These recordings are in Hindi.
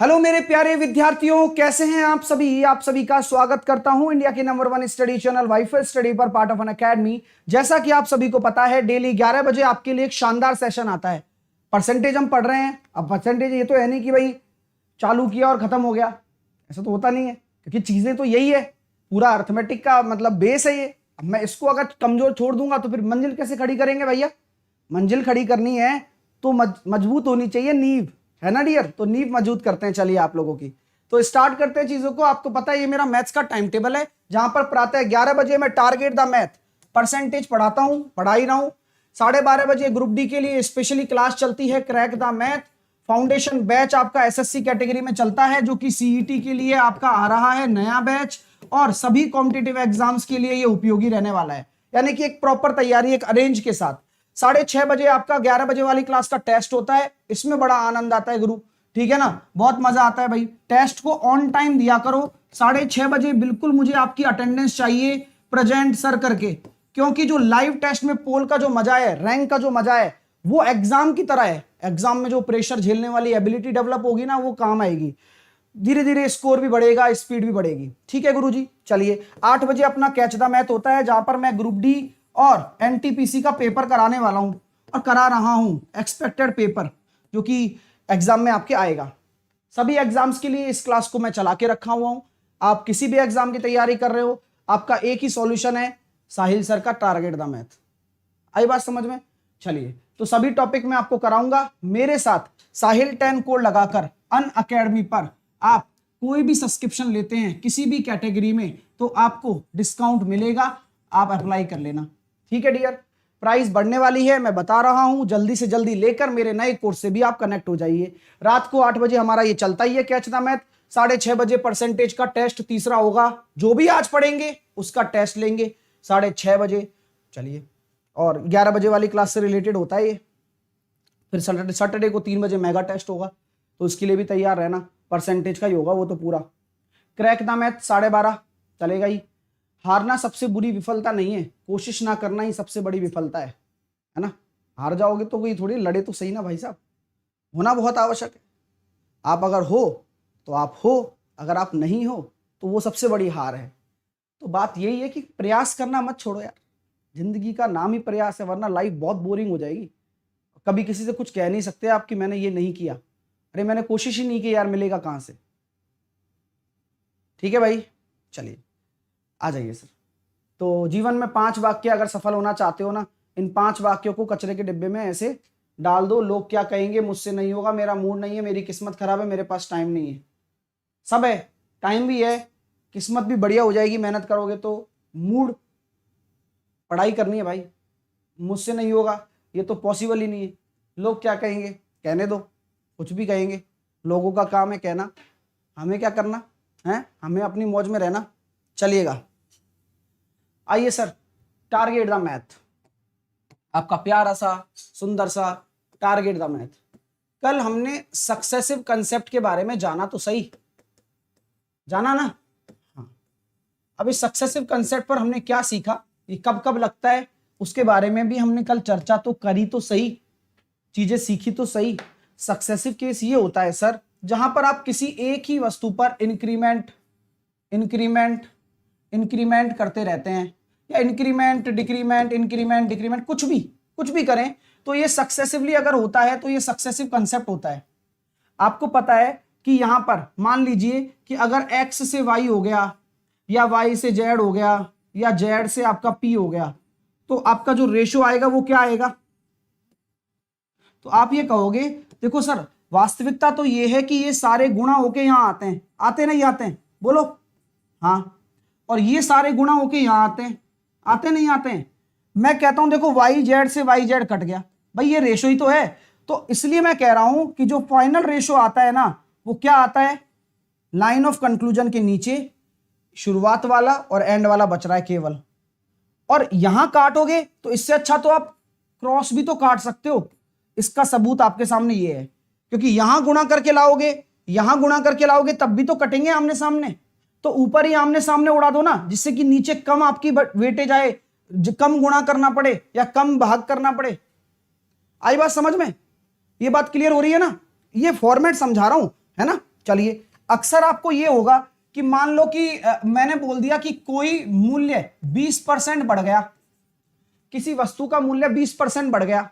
हेलो मेरे प्यारे विद्यार्थियों, कैसे हैं आप सभी। आप सभी का स्वागत करता हूं इंडिया के number 1 study channel wifi study पर, पार्ट ऑफ एन एकेडमी। जैसा कि आप सभी को पता है, डेली 11 बजे आपके लिए एक शानदार सेशन आता है। परसेंटेज हम पढ़ रहे हैं। अब परसेंटेज ये तो है नहीं कि भाई चालू किया और खत्म हो गया, ऐसा तो होता नहीं है, क्योंकि चीजें तो यही है, पूरा अर्थमेटिक का मतलब बेस है ये। अब मैं इसको अगर कमजोर छोड़ दूंगा तो फिर मंजिल कैसे खड़ी करेंगे भैया। मंजिल खड़ी करनी है तो मजबूत होनी चाहिए नींव, है ना डियर। तो नींव मजबूत करते हैं, चलिए आप लोगों की। तो स्टार्ट करते हैं चीजों को। आपको पता है ये मेरा मैथ्स का टाइम टेबल है, जहां पर प्रातः 11 बजे मैं टारगेट द मैथ परसेंटेज पढ़ाता हूं, पढ़ा ही रहा हूं। 12:30 बजे ग्रुप डी के लिए स्पेशली क्लास चलती है, crack the math foundation batch आपका एसएससी कैटेगरी में चलता है, जो कि सीईटी के लिए आपका आ रहा है नया बैच, और सभी कॉम्पिटिटिव एग्जाम्स के लिए ये उपयोगी रहने वाला है, यानी कि एक प्रॉपर तैयारी, एक अरेंज के साथ। 6:30 बजे आपका 11 बजे वाली क्लास का टेस्ट होता है, इसमें बड़ा आनंद आता है गुरु, ठीक है ना, बहुत मजा आता है भाई। टेस्ट को ऑन टाइम दिया करो। 6:30 बजे बिल्कुल मुझे आपकी अटेंडेंस चाहिए प्रेजेंट सर करके, क्योंकि जो लाइव टेस्ट में पोल का जो मजा है, रैंक का जो मजा है, वो एग्जाम की तरह है। एग्जाम में जो प्रेशर झेलने वाली एबिलिटी डेवलप होगी ना, वो काम आएगी। धीरे धीरे स्कोर भी बढ़ेगा, स्पीड भी बढ़ेगी, ठीक है गुरुजी। चलिए 8 बजे अपना कैच द मैथ होता है, जहां पर मैं ग्रुप डी और एनटीपीसी का पेपर कराने वाला हूं, और करा रहा हूं एक्सपेक्टेड पेपर, जो कि एग्जाम में आपके आएगा। सभी एग्जाम्स के लिए इस क्लास को मैं चला के रखा हुआ हूं। आप किसी भी एग्जाम की तैयारी कर रहे हो, आपका एक ही सॉल्यूशन है, साहिल सर का टारगेट द मैथ। आई बात समझ में। चलिए, तो सभी टॉपिक मैं आपको कराऊंगा। मेरे साथ साहिल 10 कोड लगाकर अनअकैडमी पर आप कोई भी सब्सक्रिप्शन लेते हैं किसी भी कैटेगरी में, तो आपको डिस्काउंट मिलेगा, आप अप्लाई कर लेना, ठीक है डियर। प्राइस बढ़ने वाली है, मैं बता रहा हूं, जल्दी से जल्दी लेकर मेरे नए कोर्स से भी आप कनेक्ट हो जाइए। रात को 8 बजे हमारा ये चलता ही है कैच द मैथ। 6:30 बजे परसेंटेज का टेस्ट तीसरा होगा, जो भी आज पढ़ेंगे उसका टेस्ट लेंगे 6:30 बजे। चलिए, और 11 बजे वाली क्लास से रिलेटेड होता है ये। फिर सैटरडे को 3 बजे मेगा टेस्ट होगा, तो उसके लिए भी तैयार रहना, परसेंटेज का ही होगा वो तो पूरा। क्रैक द मैथ 12:30 चलेगा ही। हारना सबसे बुरी विफलता नहीं है, कोशिश ना करना ही सबसे बड़ी विफलता है ना। हार जाओगे तो कोई थोड़ी, लड़े तो सही ना भाई साहब, होना बहुत आवश्यक है। आप अगर हो तो आप हो, अगर आप नहीं हो तो वो सबसे बड़ी हार है। तो बात यही है कि प्रयास करना मत छोड़ो यार, जिंदगी का नाम ही प्रयास है, वरना लाइफ बहुत बोरिंग हो जाएगी। कभी किसी से कुछ कह नहीं सकते आप कि मैंने ये नहीं किया, अरे मैंने कोशिश ही नहीं की यार, मिलेगा कहां से, ठीक है भाई। चलिए आ जाइए सर। तो जीवन में 5 वाक्य अगर सफल होना चाहते हो ना, इन 5 वाक्यों को कचरे के डिब्बे में ऐसे डाल दो। लोग क्या कहेंगे, मुझसे नहीं होगा, मेरा मूड नहीं है, मेरी किस्मत खराब है, मेरे पास टाइम नहीं है। सब है, टाइम भी है, किस्मत भी बढ़िया हो जाएगी, मेहनत करोगे तो। मूड, पढ़ाई करनी है भाई, मुझसे नहीं होगा ये तो पॉसिबल ही नहीं है। लोग क्या कहेंगे, कहने दो, कुछ भी कहेंगे, लोगों का काम है कहना, हमें क्या करना है, हमें अपनी मौज में रहना। चलिएगा, आइए सर, टारगेट द मैथ, आपका प्यारा सा सुंदर सा टारगेट द मैथ। कल हमने सक्सेसिव कंसेप्ट के बारे में जाना तो सही, जाना ना। हाँ, अब इस सक्सेसिव कंसेप्ट पर हमने क्या सीखा, ये कब कब लगता है, उसके बारे में भी हमने कल चर्चा तो करी तो सही, चीजें सीखी तो सही। सक्सेसिव केस ये होता है सर, जहां पर आप किसी एक ही वस्तु पर इंक्रीमेंट इंक्रीमेंट इंक्रीमेंट करते रहते हैं, या इंक्रीमेंट डिक्रीमेंट इंक्रीमेंट डिक्रीमेंट, कुछ भी करें, तो ये सक्सेसिवली अगर होता है तो ये सक्सेसिव कंसेप्ट होता है। आपको पता है कि यहां पर मान लीजिए कि अगर x से y हो गया, या y से z हो गया, या z से आपका p हो गया, तो आपका जो रेशियो आएगा वो क्या आएगा। तो आप ये कहोगे, देखो सर वास्तविकता तो ये है कि ये सारे गुणा होके यहां आते हैं, आते नहीं आते हैं, बोलो हाँ, और ये सारे गुणा होके यहां आते हैं, आते नहीं आते हैं। मैं कहता हूं देखो वाई जेड से वाई जेड कट गया, भाई ये रेशो ही तो है। तो इसलिए मैं कह रहा हूं कि जो फाइनल रेशो आता है ना, वो क्या आता है, लाइन ऑफ कंक्लूजन के नीचे शुरुआत वाला और एंड वाला बच रहा है केवल। और यहां काटोगे तो इससे अच्छा तो आप क्रॉस भी तो काट सकते हो। इसका सबूत आपके सामने ये है, क्योंकि यहां गुणा करके लाओगे, यहां गुणा करके लाओगे, तब भी तो कटेंगे आमने सामने। तो ऊपर ही आमने सामने उड़ा दो ना, जिससे कि नीचे कम आपकी वेटेज आए, कम गुणा करना पड़े या कम भाग करना पड़े। आई बात समझ में, ये बात क्लियर हो रही है ना, ये फॉर्मेट समझा रहा हूं, है ना। चलिए, अक्सर आपको ये होगा कि मान लो कि मैंने बोल दिया कि कोई मूल्य 20% बढ़ गया, किसी वस्तु का मूल्य 20% बढ़ गया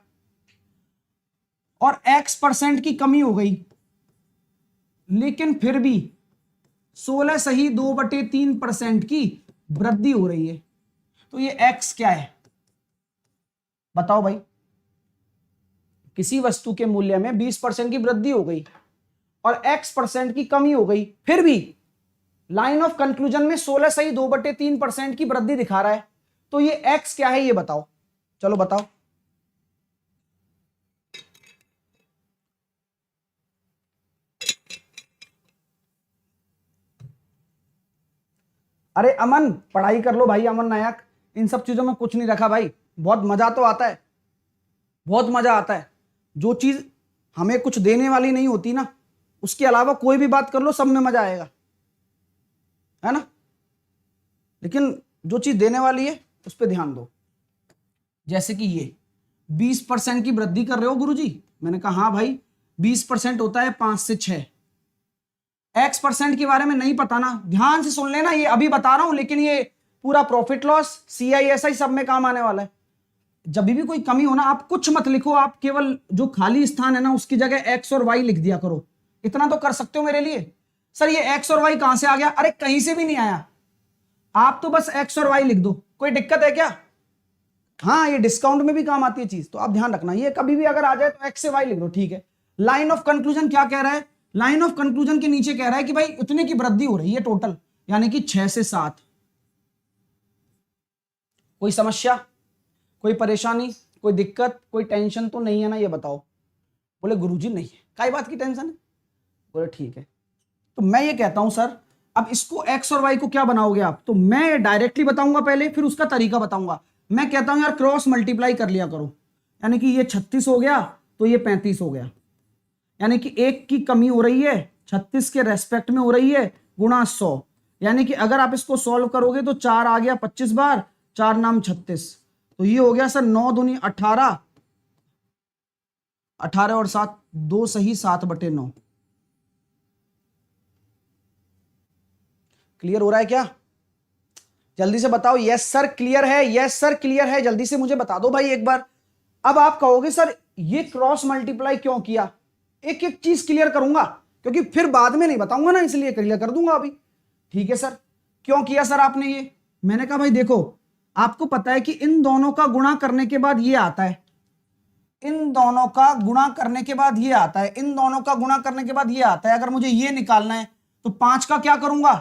और x% की कमी हो गई, लेकिन फिर भी 16 सही 2/3% की वृद्धि हो रही है, तो ये x क्या है बताओ भाई। किसी वस्तु के मूल्य में 20% की वृद्धि हो गई और x% की कमी हो गई, फिर भी लाइन ऑफ कंक्लूजन में 16 सही 2/3% की वृद्धि दिखा रहा है, तो ये x क्या है ये बताओ। चलो बताओ। अरे अमन, पढ़ाई कर लो भाई, अमन नायक, इन सब चीजों में कुछ नहीं रखा भाई। बहुत मजा तो आता है, बहुत मजा आता है। जो चीज हमें कुछ देने वाली नहीं होती ना, उसके अलावा कोई भी बात कर लो, सब में मजा आएगा, है ना। लेकिन जो चीज देने वाली है उस पर ध्यान दो। जैसे कि ये 20% की वृद्धि कर रहे हो गुरुजी, मैंने कहा हाँ भाई, 20% होता है 5 से 6। x% के बारे में नहीं पता ना, ध्यान से सुन लेना, ये अभी बता रहा हूं, लेकिन ये पूरा प्रॉफिट लॉस, CISI सब में काम आने वाला है। जब भी कोई कमी हो ना, आप कुछ मत लिखो, आप केवल जो खाली स्थान है ना उसकी जगह x और y लिख दिया करो। इतना तो कर सकते हो मेरे लिए। सर ये x और y कहां से आ गया? अरे कहीं से भी नहीं आया, आप तो बस x और y लिख दो, कोई दिक्कत है क्या? हाँ, ये डिस्काउंट में भी काम आती है चीज, तो आप ध्यान रखना, ये कभी भी अगर आ जाए तो x से y लिख दो, ठीक है। लाइन ऑफ कंक्लूजन क्या कह रहा है? लाइन ऑफ कंक्लूजन के नीचे कह रहा है कि भाई इतने की वृद्धि हो रही है टोटल, यानी कि 6 से 7। कोई समस्या, कोई परेशानी, कोई दिक्कत, कोई टेंशन तो नहीं है ना, ये बताओ। बोले गुरुजी नहीं है, काय बात की टेंशन है? बोले ठीक है। तो मैं ये कहता हूं सर, अब इसको x और y को क्या बनाओगे आप? तो मैं डायरेक्टली बताऊंगा पहले, फिर उसका तरीका बताऊंगा। मैं कहता हूं यार क्रॉस मल्टीप्लाई कर लिया करो, यानी कि ये 36 हो गया तो ये 35 हो गया, यानी कि 1 की कमी हो रही है 36 के रेस्पेक्ट में हो रही है, गुणा 100, यानी कि अगर आप इसको सॉल्व करोगे तो 4 आ गया 25 बार, 4 नाम 36, तो ये हो गया सर 9 दूनी 18, 18 और 7 2 सही 7/9। क्लियर हो रहा है क्या? जल्दी से बताओ। यस सर क्लियर है, यस सर क्लियर है, जल्दी से मुझे बता दो भाई एक बार। अब आप कहोगे सर ये क्रॉस मल्टीप्लाई क्यों किया? एक एक चीज क्लियर करूंगा, क्योंकि फिर बाद में नहीं बताऊंगा ना, इसलिए क्लियर कर दूंगा अभी। ठीक है सर, क्यों किया सर आपने ये? मैंने कहा भाई देखो, आपको पता है कि इन दोनों का गुणा करने के बाद ये आता है, इन दोनों का गुणा करने के बाद ये आता है, इन दोनों का गुणा करने के बाद ये आता है। अगर मुझे ये निकालना है तो 5 का क्या करूंगा?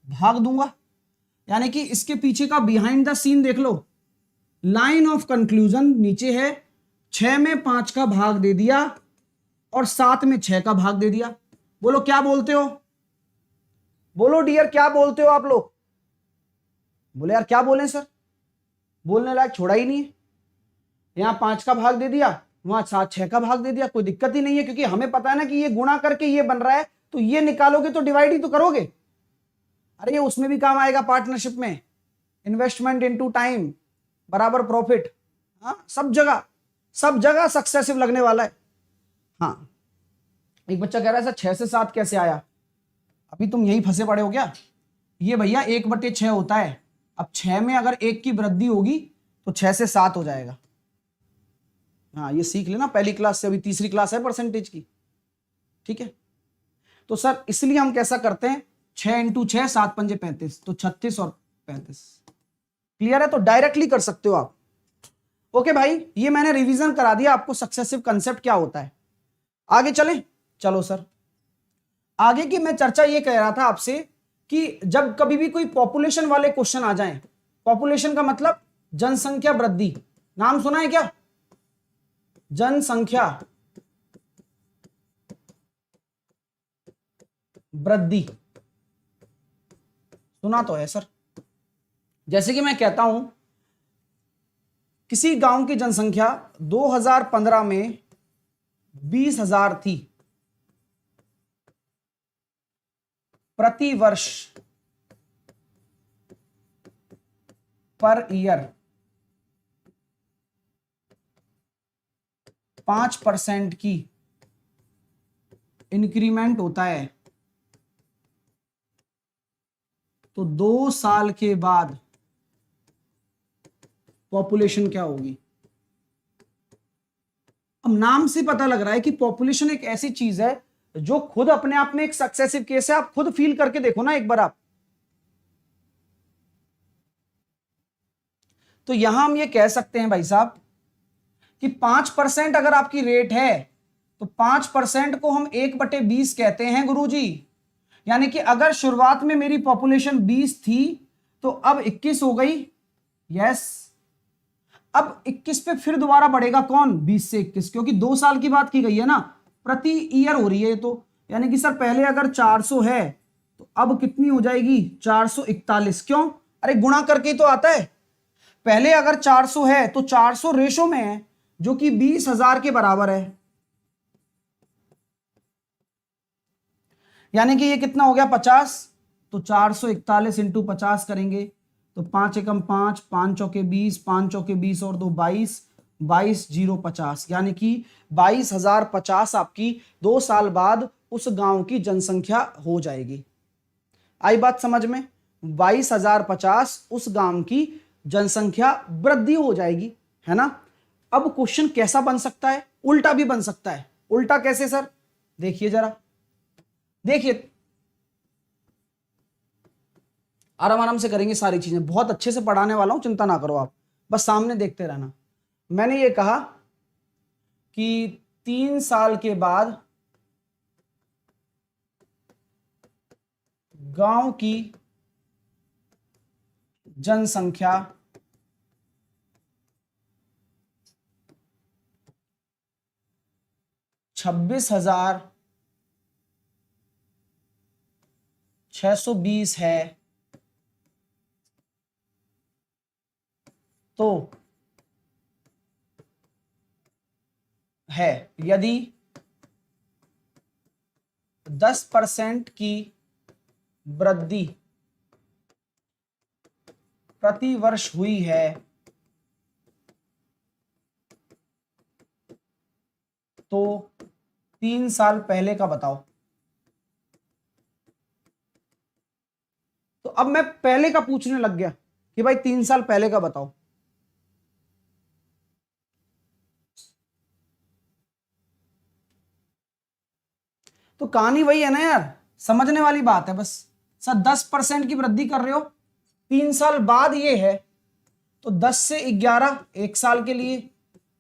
भाग दूंगा। यानी कि इसके पीछे का बिहाइंड द सीन देख लो। लाइन ऑफ कंक्लूजन नीचे है, 6 में 5 का भाग दे दिया और 7 में 6 का भाग दे दिया। बोलो क्या बोलते हो? बोलो डियर, क्या बोलते हो आप लोग? बोले यार क्या बोले सर, बोलने लायक छोड़ा ही नहीं है। यहां 5 का भाग दे दिया, वहां 7 6 का भाग दे दिया, कोई दिक्कत ही नहीं है, क्योंकि हमें पता है ना कि ये गुणा करके ये बन रहा है, तो ये निकालोगे तो डिवाइड ही तो करोगे। अरे ये उसमें भी काम आएगा, पार्टनरशिप में। इन्वेस्टमेंट इनटू टाइम बराबर प्रॉफिट। हाँ, सब जगह, सब जगह सक्सेसिव लगने वाला है। हाँ, एक बच्चा कह रहा है सर 6 से 7 कैसे आया? अभी तुम यही फंसे पड़े हो क्या? ये भैया 1/6 होता है। अब 6 में अगर 1 की वृद्धि होगी तो 6 से 7 हो जाएगा। हाँ, ये सीख लेना पहली क्लास से, अभी तीसरी क्लास है परसेंटेज की। ठीक है, तो सर इसलिए हम कैसा करते हैं, 6 × 6 7 पंजे 35, तो 36 और 35। क्लियर है? तो डायरेक्टली कर सकते हो आप। ओके भाई, ये मैंने रिवीजन करा दिया आपको, सक्सेसिव कंसेप्ट क्या होता है। आगे चलें? चलो सर, आगे की मैं चर्चा ये कह रहा था आपसे कि जब कभी भी कोई पॉपुलेशन वाले क्वेश्चन आ जाएं, पॉपुलेशन का मतलब जनसंख्या वृद्धि, नाम सुना है क्या? जनसंख्या वृद्धि सुना तो है सर। जैसे कि मैं कहता हूं, किसी गांव की जनसंख्या 2015 में 20,000 थी, प्रति वर्ष पर ईयर 5% की इंक्रीमेंट होता है तो 2 साल के बाद पॉपुलेशन क्या होगी। अब नाम से पता लग रहा है कि पॉपुलेशन एक ऐसी चीज है जो खुद अपने आप में एक सक्सेसिव केस है। आप खुद फील करके देखो ना एक बार आप। तो यहां हम ये कह सकते हैं भाई साहब कि 5% अगर आपकी रेट है तो 5% को हम 1/20 कहते हैं गुरुजी। यानी कि अगर शुरुआत में मेरी पॉपुलेशन 20 थी तो अब 21 हो गई। यस, अब 21 पे फिर दोबारा बढ़ेगा कौन, 20 से 21, क्योंकि 2 साल की बात की गई है ना, प्रति ईयर हो रही है ये तो। यानी कि सर पहले अगर 400 है तो अब कितनी हो जाएगी, 441। क्यों, अरे गुणा करके तो आता है। पहले अगर 400 है तो 400 रेशो में है जो कि 20,000 के बराबर है। यानी कि ये कितना हो गया 50। तो 441 इंटू 50 करेंगे तो 5 एकम 5, 5 चौके 20, 5 चौके 20 और 2 22, 22 0 50। यानी कि 22,050 आपकी 2 साल बाद उस गांव की जनसंख्या हो जाएगी। आई बात समझ में, 22,050 उस गांव की जनसंख्या वृद्धि हो जाएगी, है ना। अब क्वेश्चन कैसा बन सकता है, उल्टा भी बन सकता है। उल्टा कैसे सर, देखिए जरा, देखिए आराम आराम से करेंगे सारी चीजें, बहुत अच्छे से पढ़ाने वाला हूं, चिंता ना करो आप, बस सामने देखते रहना। मैंने ये कहा कि 3 साल के बाद गांव की जनसंख्या 26,620 है तो है यदि 10% की वृद्धि प्रति वर्ष हुई है तो 3 साल पहले का बताओ। तो अब मैं पहले का पूछने लग गया कि भाई 3 साल पहले का बताओ। तो कहानी वही है ना यार, समझने वाली बात है बस। सर 10% की वृद्धि कर रहे हो, 3 साल बाद ये है, तो 10 से 11 एक साल के लिए,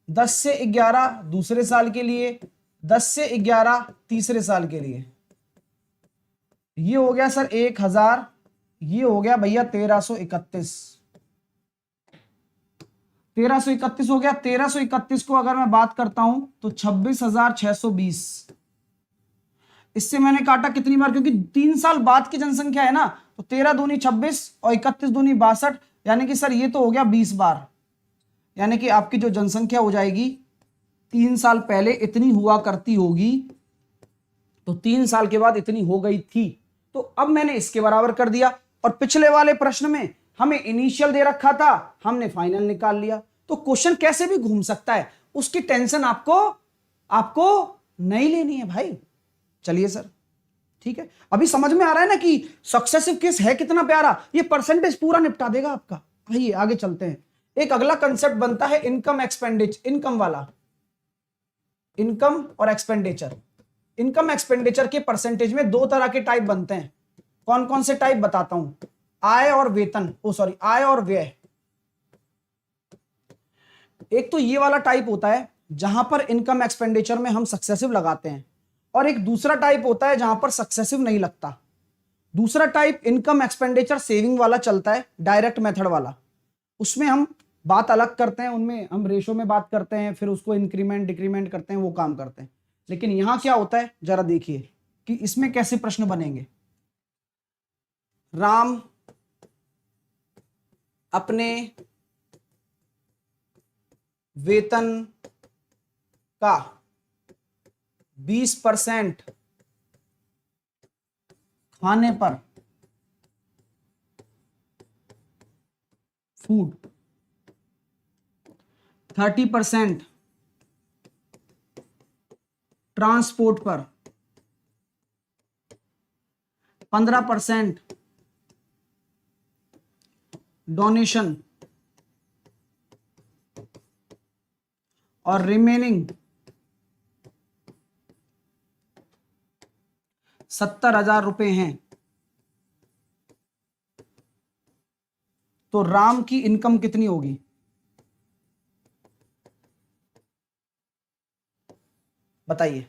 10 से 11 दूसरे साल के लिए, 10 से 11 तीसरे साल के लिए। ये हो गया सर 1,000, ये हो गया भैया 1331। 1331 हो गया। 1331 को अगर मैं बात करता हूं तो 26,620। इससे मैंने काटा कितनी बार, क्योंकि 3 साल बाद की जनसंख्या है ना, तो 13 दूनी 26 और 31 दूनी 62, यानी कि सर ये तो हो गया 20 बार। यानी कि आपकी जो जनसंख्या हो जाएगी 3 साल पहले इतनी हुआ करती होगी, तो 3 साल के बाद इतनी हो गई थी। तो अब मैंने इसके बराबर कर दिया, और पिछले वाले प्रश्न में हमें इनिशियल दे रखा था, हमने फाइनल निकाल लिया। तो क्वेश्चन कैसे भी घूम सकता है, उसकी टेंशन आपको नहीं लेनी है भाई। चलिए सर ठीक है, अभी समझ में आ रहा है ना कि सक्सेसिव केस है कितना प्यारा, ये परसेंटेज पूरा निपटा देगा आपका। आइए आगे चलते हैं। एक अगला कंसेप्ट बनता है इनकम एक्सपेंडिचर, इनकम वाला, इनकम और एक्सपेंडिचर। इनकम एक्सपेंडिचर के परसेंटेज में 2 तरह के टाइप बनते हैं। कौन कौन से टाइप बताता हूं, आय और वेतन, आय और व्यय। एक तो ये वाला टाइप होता है जहां पर इनकम एक्सपेंडिचर में हम सक्सेसिव लगाते हैं, और एक दूसरा टाइप होता है जहां पर सक्सेसिव नहीं लगता। दूसरा टाइप इनकम एक्सपेंडिचर सेविंग वाला चलता है, डायरेक्ट मेथड वाला। उसमें हम बात अलग करते हैं, उनमें हम रेशो में बात करते हैं, फिर उसको इंक्रीमेंट डिक्रीमेंट करते हैं, वो काम करते हैं। लेकिन यहां क्या होता है जरा देखिए कि इसमें कैसे प्रश्न बनेंगे। राम अपने वेतन का 20% खाने पर, फूड, 30% ट्रांसपोर्ट पर, 15% डोनेशन और रिमेनिंग 70,000 रुपए हैं, तो राम की इनकम कितनी होगी? बताइए।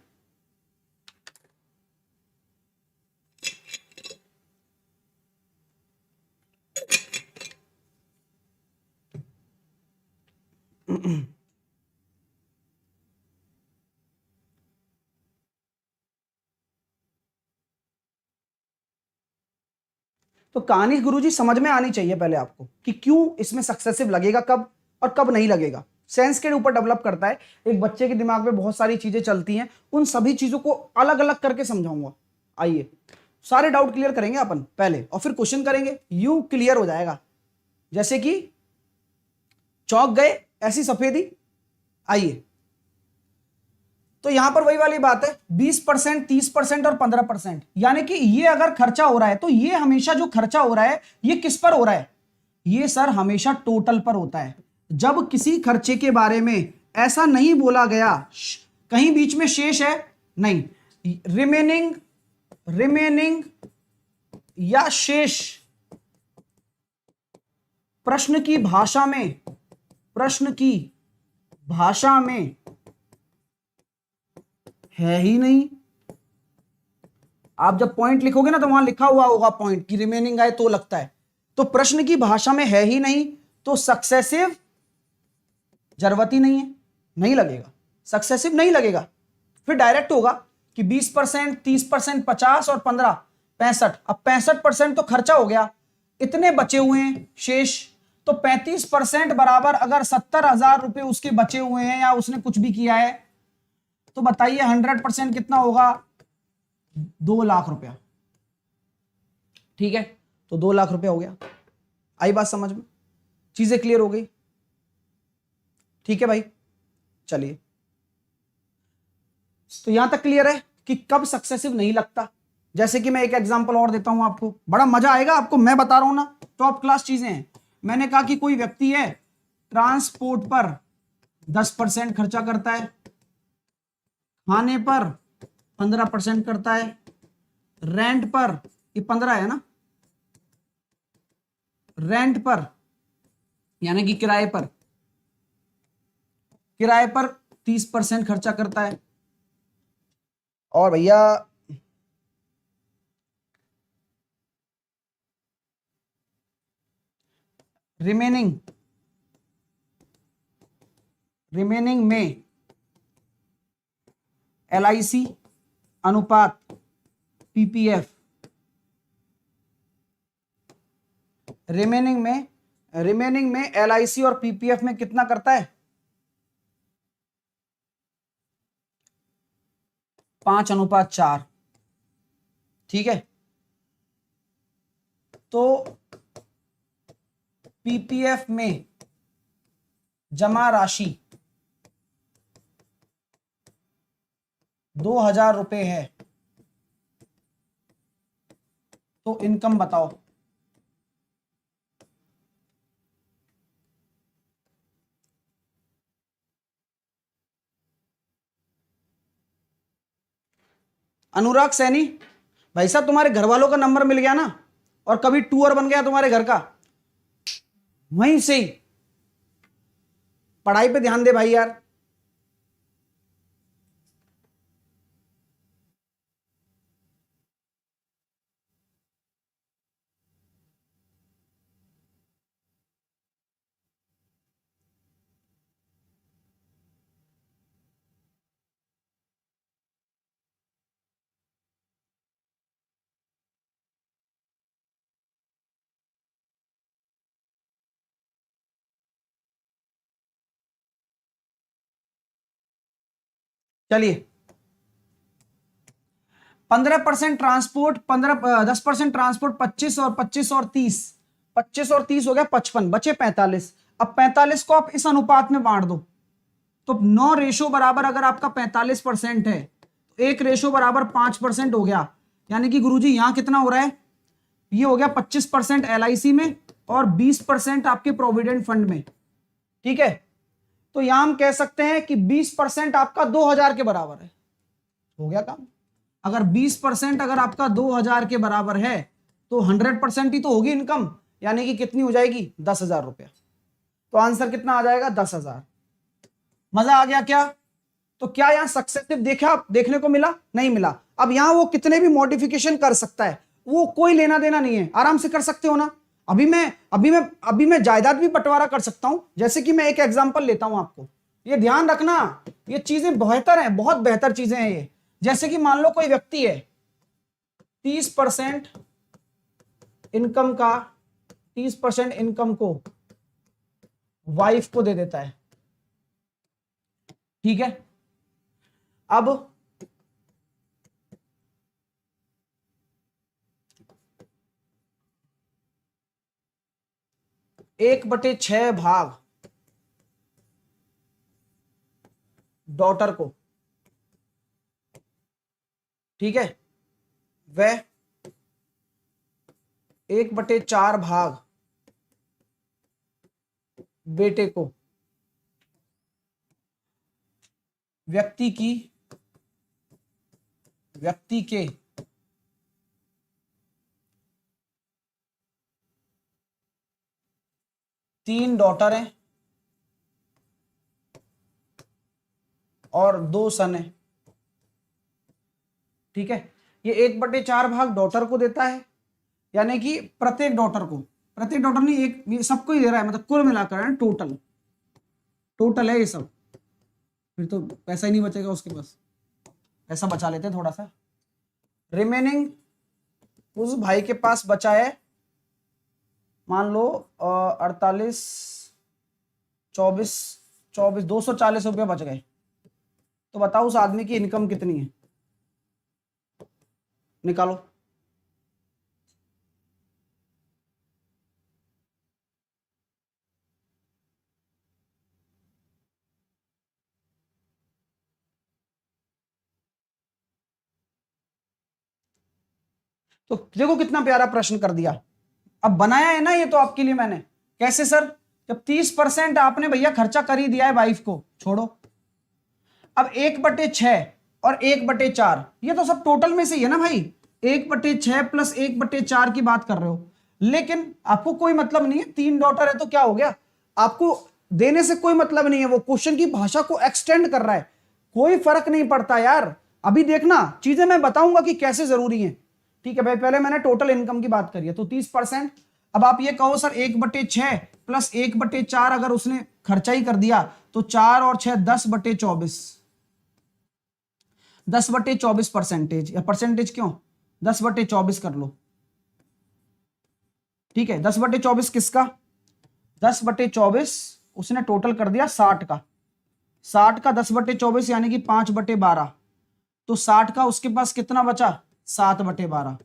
तो कहानी गुरुजी समझ में आनी चाहिए पहले आपको कि क्यों इसमें सक्सेसिव लगेगा, कब और कब नहीं लगेगा। सेंस के ऊपर डेवलप करता है। एक बच्चे के दिमाग में बहुत सारी चीजें चलती हैं, उन सभी चीजों को अलग अलग करके समझाऊंगा। आइए सारे डाउट क्लियर करेंगे अपन पहले और फिर क्वेश्चन करेंगे, यूं क्लियर हो जाएगा जैसे कि चौंक गए ऐसी सफेदी। आइए, तो यहां पर वही वाली बात है, 20%, 30% और 15%, यानी कि ये अगर खर्चा हो रहा है तो ये हमेशा जो खर्चा हो रहा है ये किस पर हो रहा है? ये सर हमेशा टोटल पर होता है। जब किसी खर्चे के बारे में ऐसा नहीं बोला गया, कहीं बीच में शेष है नहीं, रिमेनिंग या शेष प्रश्न की भाषा में है ही नहीं। आप जब पॉइंट लिखोगे ना तो वहां लिखा हुआ होगा पॉइंट कि रिमेनिंग आए तो लगता है, तो प्रश्न की भाषा में है ही नहीं, तो सक्सेसिव जरूरत ही नहीं है, नहीं लगेगा, सक्सेसिव नहीं लगेगा। फिर डायरेक्ट होगा कि 20%, 30%, 50 और 15, 65। अब 65% तो खर्चा हो गया, इतने बचे हुए हैं शेष, तो 35% बराबर अगर 70,000 रुपए उसके बचे हुए हैं या उसने कुछ भी किया है, तो बताइए 100% कितना होगा? 2 लाख रुपया। ठीक है, तो 2 लाख रुपया हो गया। आई बात समझ में? चीजें क्लियर हो गई? ठीक है भाई, चलिए, तो यहां तक क्लियर है कि कब सक्सेसिव नहीं लगता। जैसे कि मैं एक एग्जांपल और देता हूं आपको, बड़ा मजा आएगा आपको, मैं बता रहा हूं ना, टॉप क्लास चीजें हैं। मैंने कहा कि कोई व्यक्ति है ट्रांसपोर्ट पर 10% खर्चा करता है, खाने पर 15% करता है, रेंट पर, ये 15 है ना, रेंट पर यानी कि किराए पर 30% खर्चा करता है, और भैया रिमेनिंग में LIC अनुपात PPF, रिमेनिंग में LIC और PPF में कितना करता है? 5:4। ठीक है, तो PPF में जमा राशि 2,000 रुपए है, तो इनकम बताओ। अनुराग सैनी, भाई साहब तुम्हारे घर वालों का नंबर मिल गया ना, और कभी टूर बन गया तुम्हारे घर का, वहीं से ही पढ़ाई पे ध्यान दे भाई यार। चलिए, 15% ट्रांसपोर्ट, 10% ट्रांसपोर्ट, 25 और 25 और 30, 25 और 30 हो गया 55, बचे 45। अब 45 को आप इस अनुपात में बांट दो, तो 9 रेशो बराबर अगर आपका 45% है, तो 1 रेशो बराबर 5% हो गया। यानी कि गुरुजी यहां कितना हो रहा है? ये हो गया 25% LIC में और 20% आपके प्रोविडेंट फंड में। ठीक है, तो यहां हम कह सकते हैं कि 20% आपका 2000 के बराबर है। हो गया काम। अगर 20% अगर आपका 2000 के बराबर है तो 100% ही तो होगी इनकम, यानी कि कितनी हो जाएगी 10,000 रुपया। तो आंसर कितना आ जाएगा 10,000। मजा आ गया क्या? तो क्या यहां सक्सेसिव देखने को मिला? नहीं मिला। अब यहां वो कितने भी मॉडिफिकेशन कर सकता है, वो कोई लेना देना नहीं है, आराम से कर सकते हो ना। अभी मैं जायदाद भी बंटवारा कर सकता हूं। जैसे कि मैं एक एग्जांपल लेता हूं आपको, ये ध्यान रखना, ये चीजें बेहतर हैं, बहुत बेहतर चीजें हैं ये। जैसे कि मान लो कोई व्यक्ति है 30% इनकम का, 30% इनकम को वाइफ को दे देता है। ठीक है, अब 1/6 भाग डॉटर को, ठीक है, वह 1/4 भाग बेटे को व्यक्ति के 3 डॉटर हैं और 2 सन है। ठीक है, ये 1/4 भाग डॉटर को देता है, यानी कि प्रत्येक डॉटर नहीं, एक ये सबको ही दे रहा है, मतलब कुल मिलाकर है, टोटल है ये सब। फिर तो पैसा ही नहीं बचेगा उसके पास, पैसा बचा लेते हैं थोड़ा सा। रिमेनिंग उस भाई के पास बचा है, मान लो 48, 24, 240 रुपया बच गए। तो बताओ उस आदमी की इनकम कितनी है, निकालो। तो देखो कितना प्यारा प्रश्न कर दिया। अब बनाया है ना ये तो आपके लिए मैंने। कैसे सर? जब 30% आपने भैया खर्चा कर ही दिया है वाइफ को, छोड़ो। अब 1/6 और 1/4 ये तो सब टोटल में से ही है ना भाई। 1/6 प्लस 1/4 की बात कर रहे हो, लेकिन आपको कोई मतलब नहीं है, 3 डॉटर है तो क्या हो गया, आपको देने से कोई मतलब नहीं है, वो क्वेश्चन की भाषा को एक्सटेंड कर रहा है, कोई फर्क नहीं पड़ता यार। अभी देखना चीजें मैं बताऊंगा कि कैसे जरूरी है। ठीक है भाई, पहले मैंने टोटल इनकम की बात करी है, तो 30%। अब आप ये कहो सर 1/6 प्लस 1/4 अगर उसने खर्चा ही कर दिया तो 4 और 6 10/24, 10/24 परसेंटेज, या परसेंटेज क्यों 10/24 कर लो। ठीक है, 10/24 किसका, 10/24 उसने टोटल कर दिया 60 का, 60 का 10/24 यानी कि 5/12, तो 60 का उसके पास कितना बचा 7/12।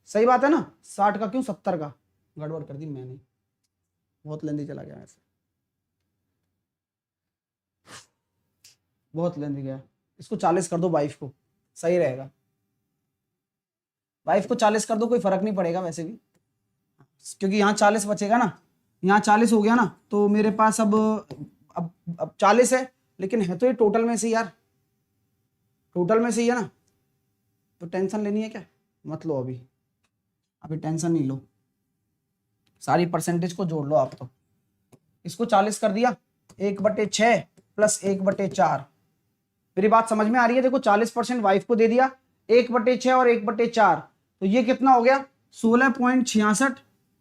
सही बात है ना, 60 का क्यों 70 का, गड़बड़ कर दी मैंने, बहुत लेंदी चला गया ऐसे, बहुत लेंदी गया। इसको 40 कर दो, वाइफ को सही रहेगा, वाइफ को 40 कर दो, कोई फर्क नहीं पड़ेगा वैसे भी, क्योंकि यहाँ 40 बचेगा ना, यहाँ 40 हो गया ना, तो मेरे पास अब 40 है, लेकिन है तो ये टोटल में से यार, टोटल में से ही है ना, तो टेंशन लेनी है क्या, मत लो अभी टेंशन नहीं लो, सारी परसेंटेज को जोड़ लो आप। तो इसको 40 कर दिया, 1/6 प्लस 1/4, मेरी बात समझ में आ रही है? देखो 40% वाइफ को दे दिया, 1/6 और 1/4, तो ये कितना हो गया 16.66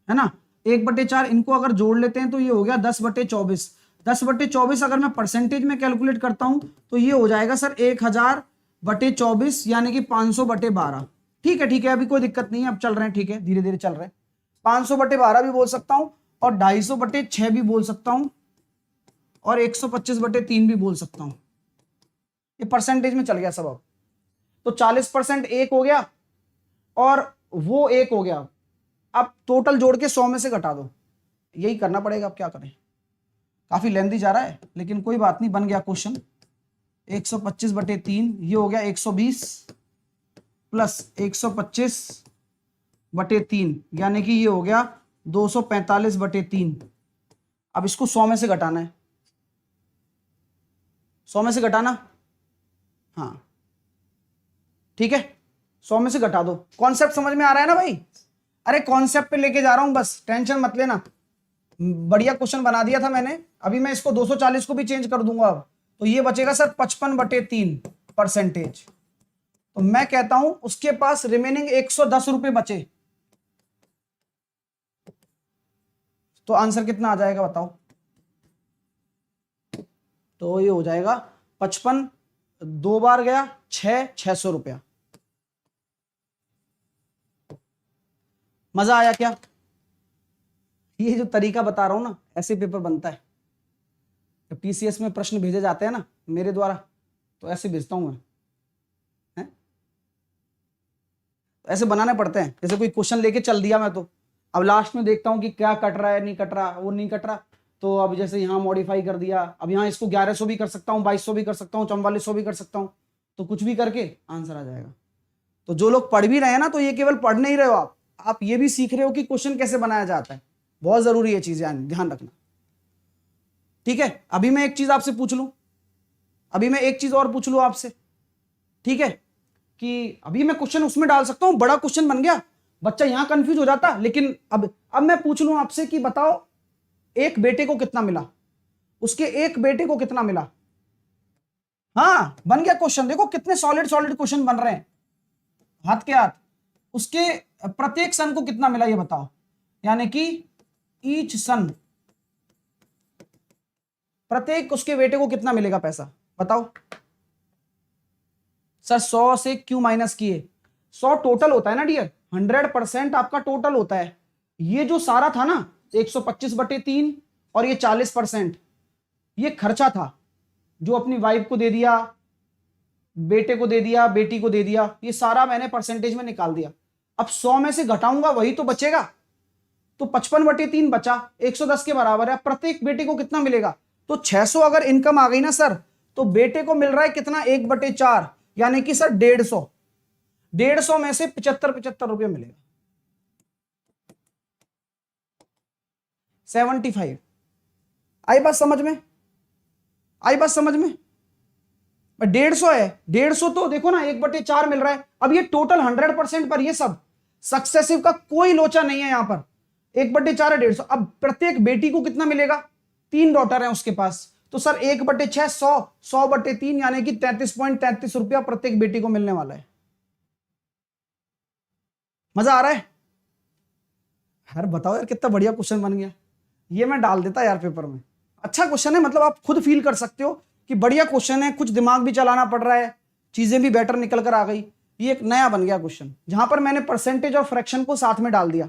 है ना। 1/4 इनको अगर जोड़ लेते हैं तो ये हो गया 10/24, 10/24 अगर मैं परसेंटेज में कैलकुलेट करता हूं तो ये हो जाएगा सर 1000/24 यानी कि 500/12। ठीक है, अभी कोई दिक्कत नहीं है, अब चल रहे हैं, ठीक है, धीरे धीरे चल रहे हैं। 500/12 भी बोल सकता हूं और 250/6 भी बोल सकता हूं और 125/3 भी बोल सकता हूं, ये परसेंटेज में चल गया सब। अब तो 40% एक हो गया और वो एक हो गया, अब टोटल जोड़ के 100 में से घटा दो, यही करना पड़ेगा, अब क्या करें, काफी लेंथी जा रहा है, लेकिन कोई बात नहीं, बन गया क्वेश्चन। 125/3 ये हो गया 120 प्लस 125 बटे 3, यानी कि ये हो गया 245 बटे 3। अब इसको 100 में से घटाना है, 100 में से घटाना, हाँ ठीक है, 100 में से घटा दो। कॉन्सेप्ट समझ में आ रहा है ना भाई? अरे कॉन्सेप्ट पे लेके जा रहा हूं, बस टेंशन मत लेना। बढ़िया क्वेश्चन बना दिया था मैंने। अभी मैं इसको 240 को भी चेंज कर दूंगा अब, तो ये बचेगा सर 55 बटे 3%। तो मैं कहता हूं उसके पास रिमेनिंग 110 रुपए बचे। तो आंसर कितना आ जाएगा बताओ? तो ये हो जाएगा 55, 2 बार गया 600 रुपया। मजा आया क्या? ये जो तरीका बता रहा हूं ना, ऐसे पेपर बनता है। जब पीसीएस में प्रश्न भेजे जाते हैं ना मेरे द्वारा, तो ऐसे भेजता हूं मैं, है? ऐसे बनाने पड़ते हैं। जैसे कोई क्वेश्चन लेके चल दिया मैं, तो अब लास्ट में देखता हूं कि क्या कट रहा है, नहीं कट रहा, वो नहीं कट रहा, तो अब जैसे यहाँ मॉडिफाई कर दिया, अब यहाँ इसको 1100 भी कर सकता हूँ, 2200 भी कर सकता हूँ, 4400 भी कर सकता हूँ, तो कुछ भी करके आंसर आ जाएगा। तो जो लोग पढ़ भी रहे हैं ना, तो ये केवल पढ़ नहीं रहे हो आप ये भी सीख रहे हो कि क्वेश्चन कैसे बनाया जाता है। बहुत जरूरी है चीज, ध्यान रखना, ठीक है? अभी मैं एक चीज आपसे पूछ लूं, अभी मैं एक चीज और पूछ लूं आपसे, ठीक है? कि अभी मैं क्वेश्चन उसमें डाल सकता हूं, बड़ा क्वेश्चन बन गया, बच्चा यहां कंफ्यूज हो जाता, लेकिन अब मैं पूछ लूं आपसे कि बताओ एक बेटे को कितना मिला, उसके एक बेटे को कितना मिला। हाँ बन गया क्वेश्चन, देखो कितने सॉलिड सॉलिड क्वेश्चन बन रहे हैं हाथ के हाथ। उसके प्रत्येक सन को कितना मिला ये बताओ, यानी कि ईच सन, प्रत्येक उसके बेटे को कितना मिलेगा पैसा बताओ। सर 100 से क्यों माइनस किए? 100 टोटल होता है ना डियर, 100% आपका टोटल होता है। ये जो सारा था ना 125 बटे 3 और ये 40%, ये खर्चा था जो अपनी वाइफ को दे दिया, बेटे को दे दिया, बेटी को दे दिया, ये सारा मैंने परसेंटेज में निकाल दिया। अब 100 में से घटाऊंगा वही तो बचेगा, तो 55 बटे 3 बचा, 110 के बराबर है। प्रत्येक बेटे को कितना मिलेगा? तो 600 अगर इनकम आ गई ना सर, तो बेटे को मिल रहा है कितना? 1/4, यानी कि सर 150। 150 में से 75 रुपये मिलेगा, 75। आई बात समझ में? आई बात समझ में? 150 है, 150 तो देखो ना 1/4 मिल रहा है। अब ये टोटल 100% पर, ये सब सक्सेसिव का कोई लोचा नहीं है यहां पर। 1/4 है 150। अब प्रत्येक बेटी को कितना मिलेगा? 3 डॉटर है उसके पास, तो सर 1/6 100, 100/3 यानी कि 33.33 रुपया प्रत्येक बेटी को मिलने वाला है। मजा आ रहा है? यार बताओ यार, कितना बढ़िया क्वेश्चन बन गया। ये मैं डाल देता यार पेपर में। अच्छा क्वेश्चन है, मतलब आप खुद फील कर सकते हो कि बढ़िया क्वेश्चन है, कुछ दिमाग भी चलाना पड़ रहा है, चीजें भी बेटर निकल कर आ गई। ये एक नया बन गया क्वेश्चन, जहां पर मैंने परसेंटेज और फ्रैक्शन को साथ में डाल दिया।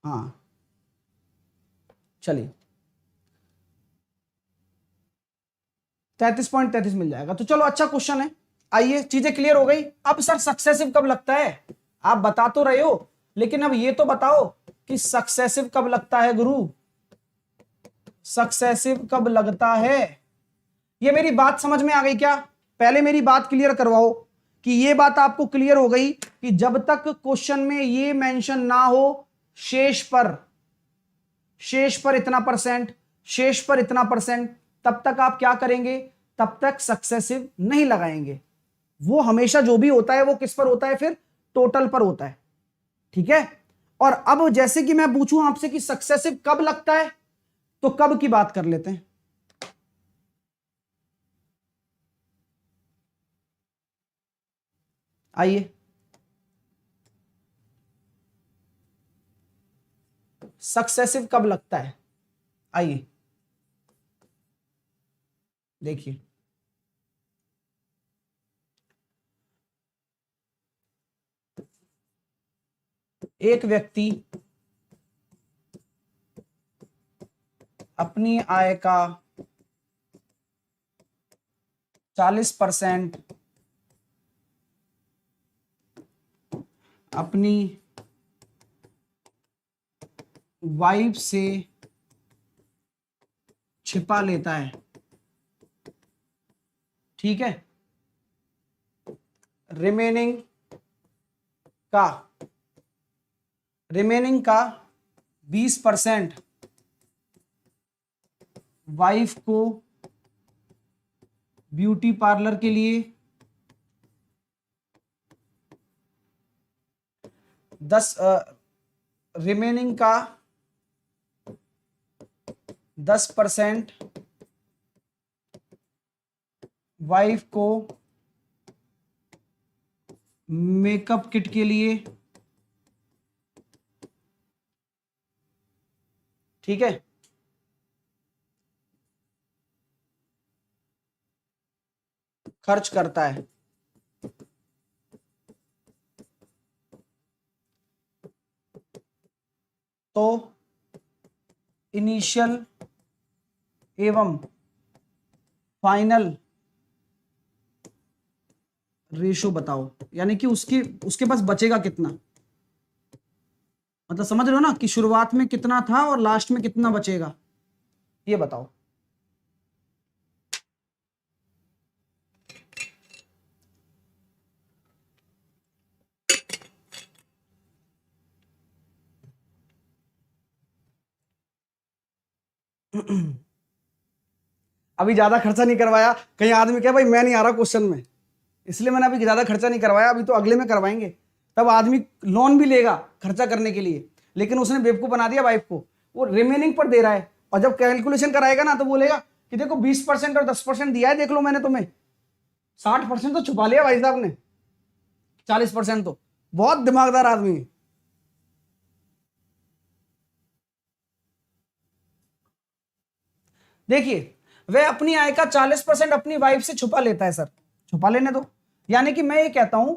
हाँ चलिए, 33.33 मिल जाएगा, तो चलो अच्छा क्वेश्चन है। आइए, चीजें क्लियर हो गई। अब सर सक्सेसिव कब लगता है? आप बता तो रहे हो, लेकिन अब ये तो बताओ कि सक्सेसिव कब लगता है गुरु? सक्सेसिव कब लगता है? ये मेरी बात समझ में आ गई क्या? पहले मेरी बात क्लियर करवाओ कि ये बात आपको क्लियर हो गई कि जब तक क्वेश्चन में ये मेंशन ना हो शेष पर, शेष पर इतना परसेंट, शेष पर इतना परसेंट, तब तक आप क्या करेंगे? तब तक सक्सेसिव नहीं लगाएंगे। वो हमेशा जो भी होता है वो किस पर होता है? फिर टोटल पर होता है, ठीक है? और अब जैसे कि मैं पूछूं आपसे कि सक्सेसिव कब लगता है, तो कब की बात कर लेते हैं। आइए, सक्सेसिव कब लगता है? आइए देखिए, एक व्यक्ति अपनी आय का 40% अपनी वाइफ से छिपा लेता है, ठीक है? रिमेनिंग का रिमेनिंग का 20% वाइफ को ब्यूटी पार्लर के लिए, 10 रिमेनिंग का 10% वाइफ को मेकअप किट के लिए, ठीक है। खर्च करता है। तो इनिशियल एवं फाइनल रेशो बताओ, यानी कि उसके पास बचेगा कितना, मतलब समझ रहे हो ना कि शुरुआत में कितना था और लास्ट में कितना बचेगा, ये बताओ। अभी ज्यादा खर्चा नहीं करवाया, कहीं आदमी कहे भाई मैं नहीं आ रहा क्वेश्चन में, इसलिए मैंने अभी ज्यादा खर्चा नहीं करवाया, अभी तो अगले में करवाएंगे। तब आदमी लोन भी लेगा खर्चा करने के लिए, लेकिन उसने बेवकूफ बना दिया वाइफ को, वो रिमेनिंग पर दे रहा है, और जब कैलकुलेशन कराएगा ना तो बोलेगा कि देखो 20% और 10% दिया है, देख लो मैंने तुम्हें, 60% तो छुपा लिया भाई साहब ने, 40% तो। बहुत दिमागदार आदमी है। देखिए वह अपनी आय का 40% अपनी वाइफ से छुपा लेता है, सर छुपा लेने दो, यानी कि मैं ये कहता हूं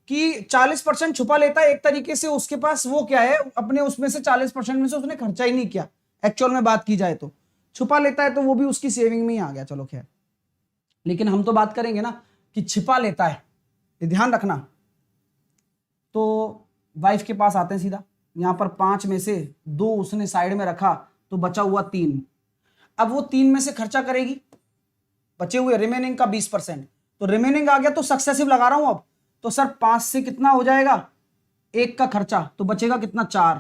कि 40% छुपा लेता है, एक तरीके से उसके पास वो क्या है, अपने उसमें से 40% में से उसने खर्चा ही नहीं किया, एक्चुअल में बात की जाए तो छुपा लेता है, तो वो भी उसकी सेविंग में ही आ गया, चलो खैर। लेकिन हम तो बात करेंगे ना कि छिपा लेता है, ये ध्यान रखना। तो वाइफ के पास आते हैं सीधा, यहां पर 5 में से 2 उसने साइड में रखा, तो बचा हुआ 3। अब वो 3 में से खर्चा करेगी, बचे हुए रिमेनिंग का 20%, तो रिमेनिंग आ गया तो सक्सेसिव लगा रहा हूं अब, तो सर 5 से कितना हो जाएगा, 1 का खर्चा, तो बचेगा कितना 4,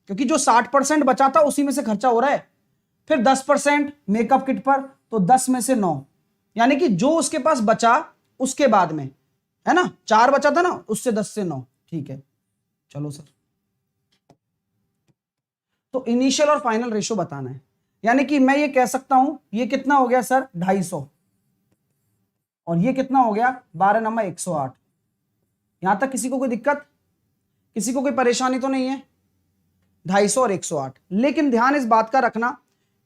क्योंकि जो 60% बचा था उसी में से खर्चा हो रहा है। फिर 10% मेकअप किट पर, तो 10 में से 9, यानी कि जो उसके पास बचा उसके बाद में, है ना, 4 बचा था ना, उससे 10 से 9, ठीक है। चलो सर, तो इनिशियल और फाइनल रेशो बताना है, यानी कि मैं ये कह सकता हूं ये कितना हो गया सर 250, और ये कितना हो गया 12 नंबर 108। यहां तक किसी को कोई दिक्कत, किसी को कोई परेशानी तो नहीं है, 250 और 108। लेकिन ध्यान इस बात का रखना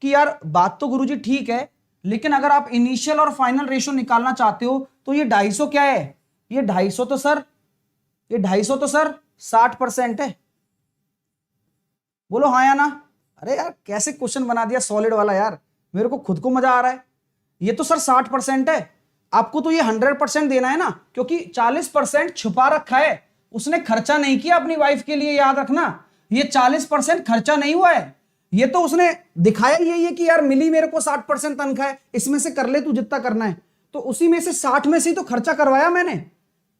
कि यार बात तो गुरुजी ठीक है, लेकिन अगर आप इनिशियल और फाइनल रेशो निकालना चाहते हो तो ये 250 क्या है, ये 250 तो सर, ये 250 तो सर 60% है। बोलो हाँ या ना। अरे यार कैसे क्वेश्चन बना दिया सॉलिड वाला यार, मेरे को खुद को मजा आ रहा है। ये तो सर 60% है, आपको तो ये 100% देना है ना, क्योंकि 40% छुपा रखा है, उसने खर्चा नहीं किया अपनी वाइफ के लिए, याद रखना। ये 40% खर्चा नहीं हुआ है, ये तो उसने दिखाया यही है कि यार मिली मेरे को 60% तनख्वाह है, इसमें से कर ले तू जितना करना है, तो उसी में से 60 में से तो खर्चा करवाया मैंने।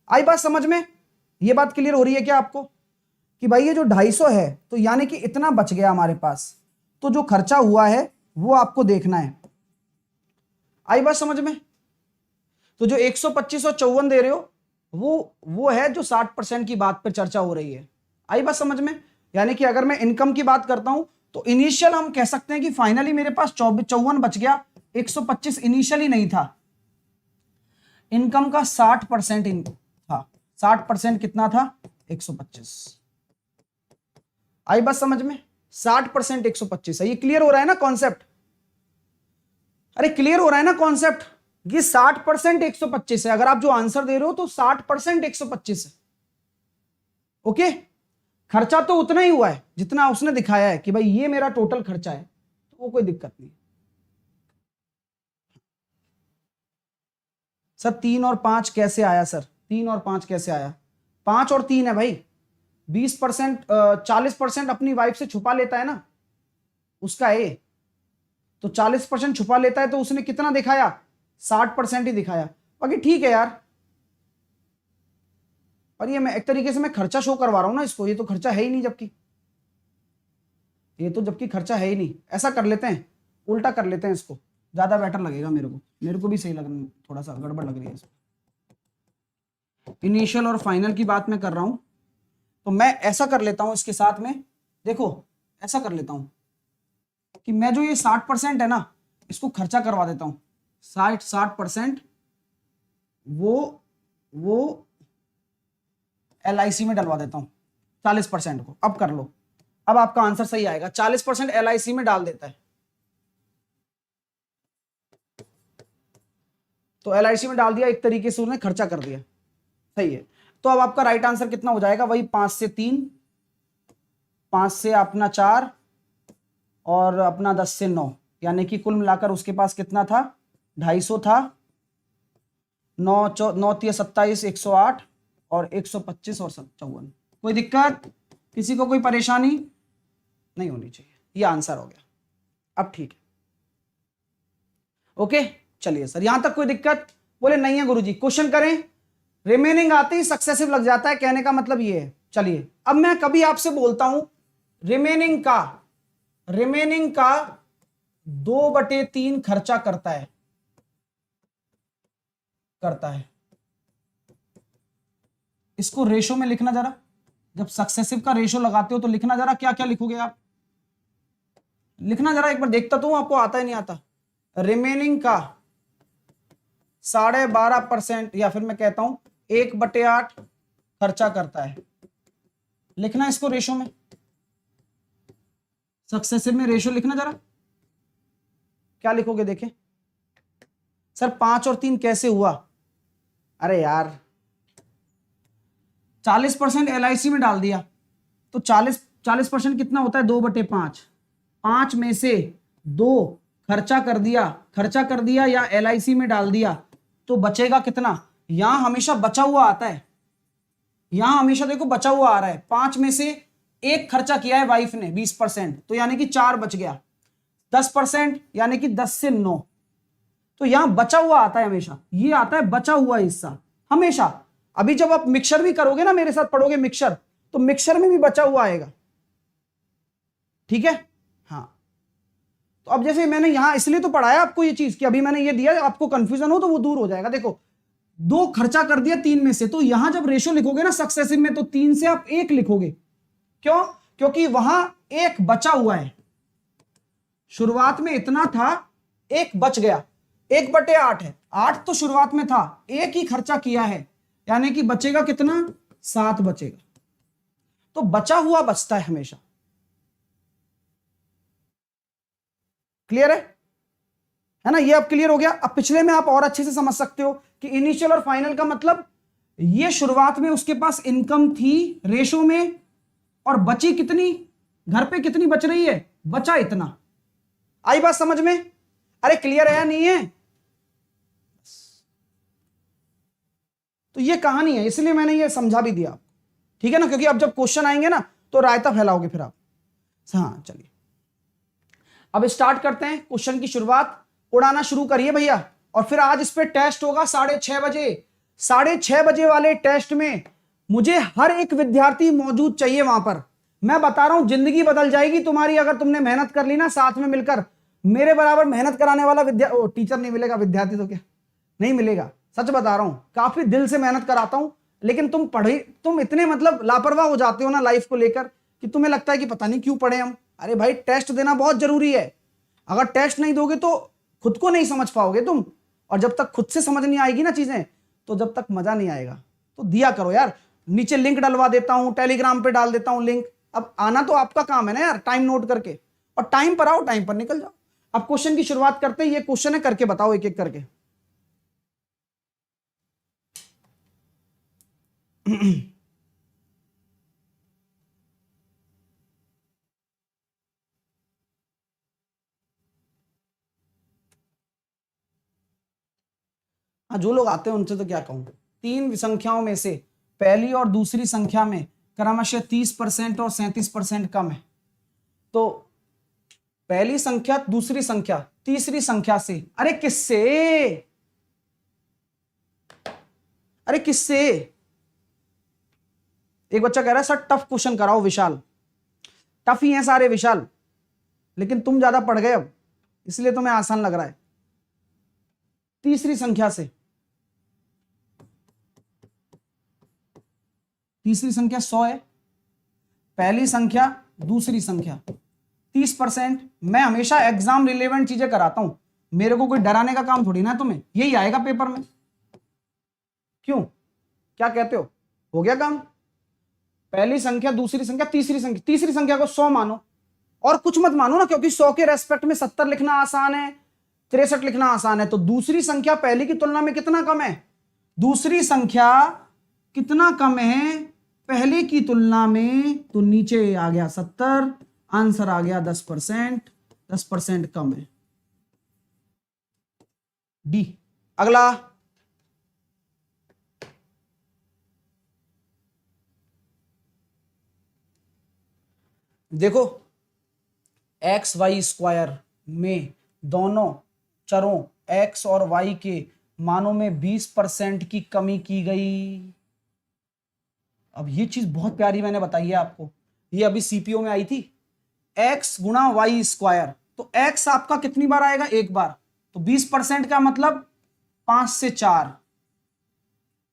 आई बात समझ में, ये बात क्लियर हो रही है क्या आपको कि भाई ये जो 250 है तो यानी कि इतना बच गया हमारे पास, तो जो खर्चा हुआ है वो आपको देखना है। आई बात समझ में, तो जो 125 और 54 दे रहे हो वो है जो 60% की बात पर चर्चा हो रही है। आई बात समझ में, यानी कि अगर मैं इनकम की बात करता हूं तो इनिशियल हम कह सकते हैं कि फाइनली मेरे पास 54 बच गया, 125 इनिशियली नहीं था। इनकम का 60% था, 60% कितना था 125। आई बात समझ में, 60% 125 है। ये क्लियर हो रहा है ना कॉन्सेप्ट, अरे क्लियर हो रहा है ना कॉन्सेप्ट, ये 60% 125 है। अगर आप जो आंसर दे रहे हो तो 60% 125 है। ओके, खर्चा तो उतना ही हुआ है जितना उसने दिखाया है कि भाई ये मेरा टोटल खर्चा है, तो वो कोई दिक्कत नहीं। सर 3 और 5 कैसे आया, सर 3 और 5 कैसे आया, 5 और 3 है भाई, 20% 40% अपनी वाइफ से छुपा लेता है ना, उसका है, तो 40% छुपा लेता है, तो उसने कितना दिखाया 60% ही दिखाया। बाकी ठीक है यार, और ये मैं एक तरीके से मैं खर्चा शो करवा रहा हूं ना इसको, ये तो खर्चा है ही नहीं जबकि, ये तो जबकि खर्चा है ही नहीं। ऐसा कर लेते हैं, उल्टा कर लेते हैं, इसको ज्यादा बेटर लगेगा मेरे को भी सही लग, थोड़ा सा गड़बड़ लग रही है इसमें। इनिशियल और फाइनल की बात मैं कर रहा हूं, तो मैं ऐसा कर लेता हूं इसके साथ में, देखो ऐसा कर लेता हूं कि मैं जो ये 60% है ना, इसको खर्चा करवा देता हूं। 60% वो LIC में डलवा देता हूं, 40% को। अब कर लो, अब आपका आंसर सही आएगा। 40% LIC में डाल देता है, तो LIC में डाल दिया, एक तरीके से उसने खर्चा कर दिया, सही है। तो अब आपका राइट आंसर कितना हो जाएगा, वही 5 से 3, 5 से अपना 4 और अपना 10 से 9, यानी कि कुल मिलाकर उसके पास कितना था, 250 था। 9 3 27, 108 और 125 और 57। कोई दिक्कत, किसी को कोई परेशानी नहीं होनी चाहिए, ये आंसर हो गया। अब ठीक है, ओके चलिए सर, यहां तक कोई दिक्कत? बोले नहीं है गुरुजी, क्वेश्चन करें। रिमेनिंग आते ही सक्सेसिव लग जाता है, कहने का मतलब ये है। चलिए अब मैं कभी आपसे बोलता हूं रिमेनिंग का 2/3 खर्चा करता है, इसको रेशो में लिखना जरा। जब सक्सेसिव का रेशो लगाते हो तो लिखना जरा, क्या क्या लिखोगे आप, लिखना जरा एक बार, देखता तो हूं आपको आता है नहीं आता। रिमेनिंग का 12.5%, या फिर मैं कहता हूं 1/8 खर्चा करता है, लिखना इसको रेशो में, सक्सेसिव में रेशो लिखना जरा। क्या लिखोगे देखें सर, 5 और 3 कैसे हुआ? अरे यार 40% LIC में डाल दिया, तो 40% कितना होता है, 2/5। 5 में से 2 खर्चा कर दिया या LIC में डाल दिया, तो बचेगा कितना? यहां हमेशा बचा हुआ आता है, यहां हमेशा देखो बचा हुआ आ रहा है। 5 में से 1 खर्चा किया है वाइफ ने 20%, तो यानी कि 4 बच गया। 10% यानी कि 10 से 9, तो यहां बचा हुआ आता है हमेशा, ये आता है बचा हुआ हिस्सा हमेशा। अभी जब आप मिक्सर भी करोगे ना, मेरे साथ पढ़ोगे मिक्सर, तो मिक्सर में भी बचा हुआ आएगा, ठीक है। हाँ, तो अब जैसे मैंने यहां इसलिए तो पढ़ाया आपको ये चीज कि अभी मैंने ये दिया, आपको कंफ्यूजन हो तो वो दूर हो जाएगा। देखो 2 खर्चा कर दिया 3 में से, तो यहां जब रेशो लिखोगे ना सक्सेसिव में, तो 3 से आप 1 लिखोगे। क्यों? क्योंकि वहां 1 बचा हुआ है, शुरुआत में इतना था, 1 बच गया। 1/8 है, 8 तो शुरुआत में था, 1 ही खर्चा किया है, यानी कि बचेगा कितना, 7 बचेगा। तो बचा हुआ बचता है हमेशा। क्लियर है ना? ये अब क्लियर हो गया। अब पिछले में आप और अच्छे से समझ सकते हो कि इनिशियल और फाइनल का मतलब, ये शुरुआत में उसके पास इनकम थी रेशो में, और बची कितनी, घर पे कितनी बच रही है, बचा इतना। आई बात समझ में? अरे क्लियर है या नहीं है? तो ये कहानी है, इसलिए मैंने ये समझा भी दिया, ठीक है ना, क्योंकि अब जब क्वेश्चन आएंगे ना तो रायता फैलाओगे फिर आप। हाँ चलिए अब स्टार्ट करते हैं, क्वेश्चन की शुरुआत उड़ाना शुरू करिए भैया। और फिर आज इस पे टेस्ट होगा 6:30 बजे। 6:30 बजे वाले टेस्ट में मुझे हर एक विद्यार्थी मौजूद चाहिए वहां पर। मैं बता रहा हूं, जिंदगी बदल जाएगी तुम्हारी अगर तुमने मेहनत कर ली ना साथ में मिलकर। मेरे बराबर मेहनत कराने वाला टीचर नहीं मिलेगा, विद्यार्थी तो क्या नहीं मिलेगा, सच बता रहा हूं। काफी दिल से मेहनत कराता हूं, लेकिन तुम इतने मतलब लापरवाह हो जाते हो ना लाइफ को लेकर, कि तुम्हें लगता है कि पता नहीं क्यों पढ़े हम। अरे भाई टेस्ट देना बहुत जरूरी है। अगर टेस्ट नहीं दोगे तो खुद को नहीं समझ पाओगे तुम, और जब तक खुद से समझ नहीं आएगी ना चीजें, तो जब तक मजा नहीं आएगा। तो दिया करो यार, नीचे लिंक डलवा देता हूं, टेलीग्राम पे डाल देता हूं लिंक। अब आना तो आपका काम है ना यार, टाइम नोट करके, और टाइम पर आओ, टाइम पर निकल जाओ। अब क्वेश्चन की शुरुआत करते हैं। ये क्वेश्चन है, करके बताओ एक एक करके। हाँ, जो लोग आते हैं उनसे तो क्या कहूं। 3 संख्याओं में से पहली और दूसरी संख्या में क्रमशः 30% और 37% कम है। तो पहली संख्या, दूसरी संख्या, तीसरी संख्या से, अरे किससे, अरे किससे? एक बच्चा कह रहा है सर टफ क्वेश्चन कराओ विशाल। टफ ही है सारे विशाल, लेकिन तुम ज्यादा पढ़ गए अब, इसलिए तुम्हें आसान लग रहा है। तीसरी संख्या से, तीसरी संख्या 100 है, पहली संख्या, दूसरी संख्या 30%। मैं हमेशा एग्जाम रिलेवेंट चीजें कराता हूं, मेरे को कोई डराने का काम थोड़ी ना है तुम्हें, यही आएगा पेपर में। क्यों, क्या कहते हो गया काम? पहली संख्या, दूसरी संख्या, तीसरी संख्या, तीसरी संख्या को 100 मानो और कुछ मत मानो ना, क्योंकि 100 के रेस्पेक्ट में 70 लिखना आसान है, 63 लिखना आसान है। तो दूसरी संख्या पहली की तुलना में कितना कम है? दूसरी संख्या कितना कम है पहले की तुलना में? तो नीचे आ गया 70, आंसर आ गया 10%, 10% कम है, डी। अगला, देखो एक्स वाई स्क्वायर में दोनों चरों एक्स और वाई के मानों में 20% की कमी की गई। अब ये चीज बहुत प्यारी मैंने बताई है आपको, ये अभी सीपीओ में आई थी। एक्स गुणा वाई स्क्वायर, तो एक्स आपका कितनी बार आएगा? एक बार। तो 20% का मतलब 5 से 4,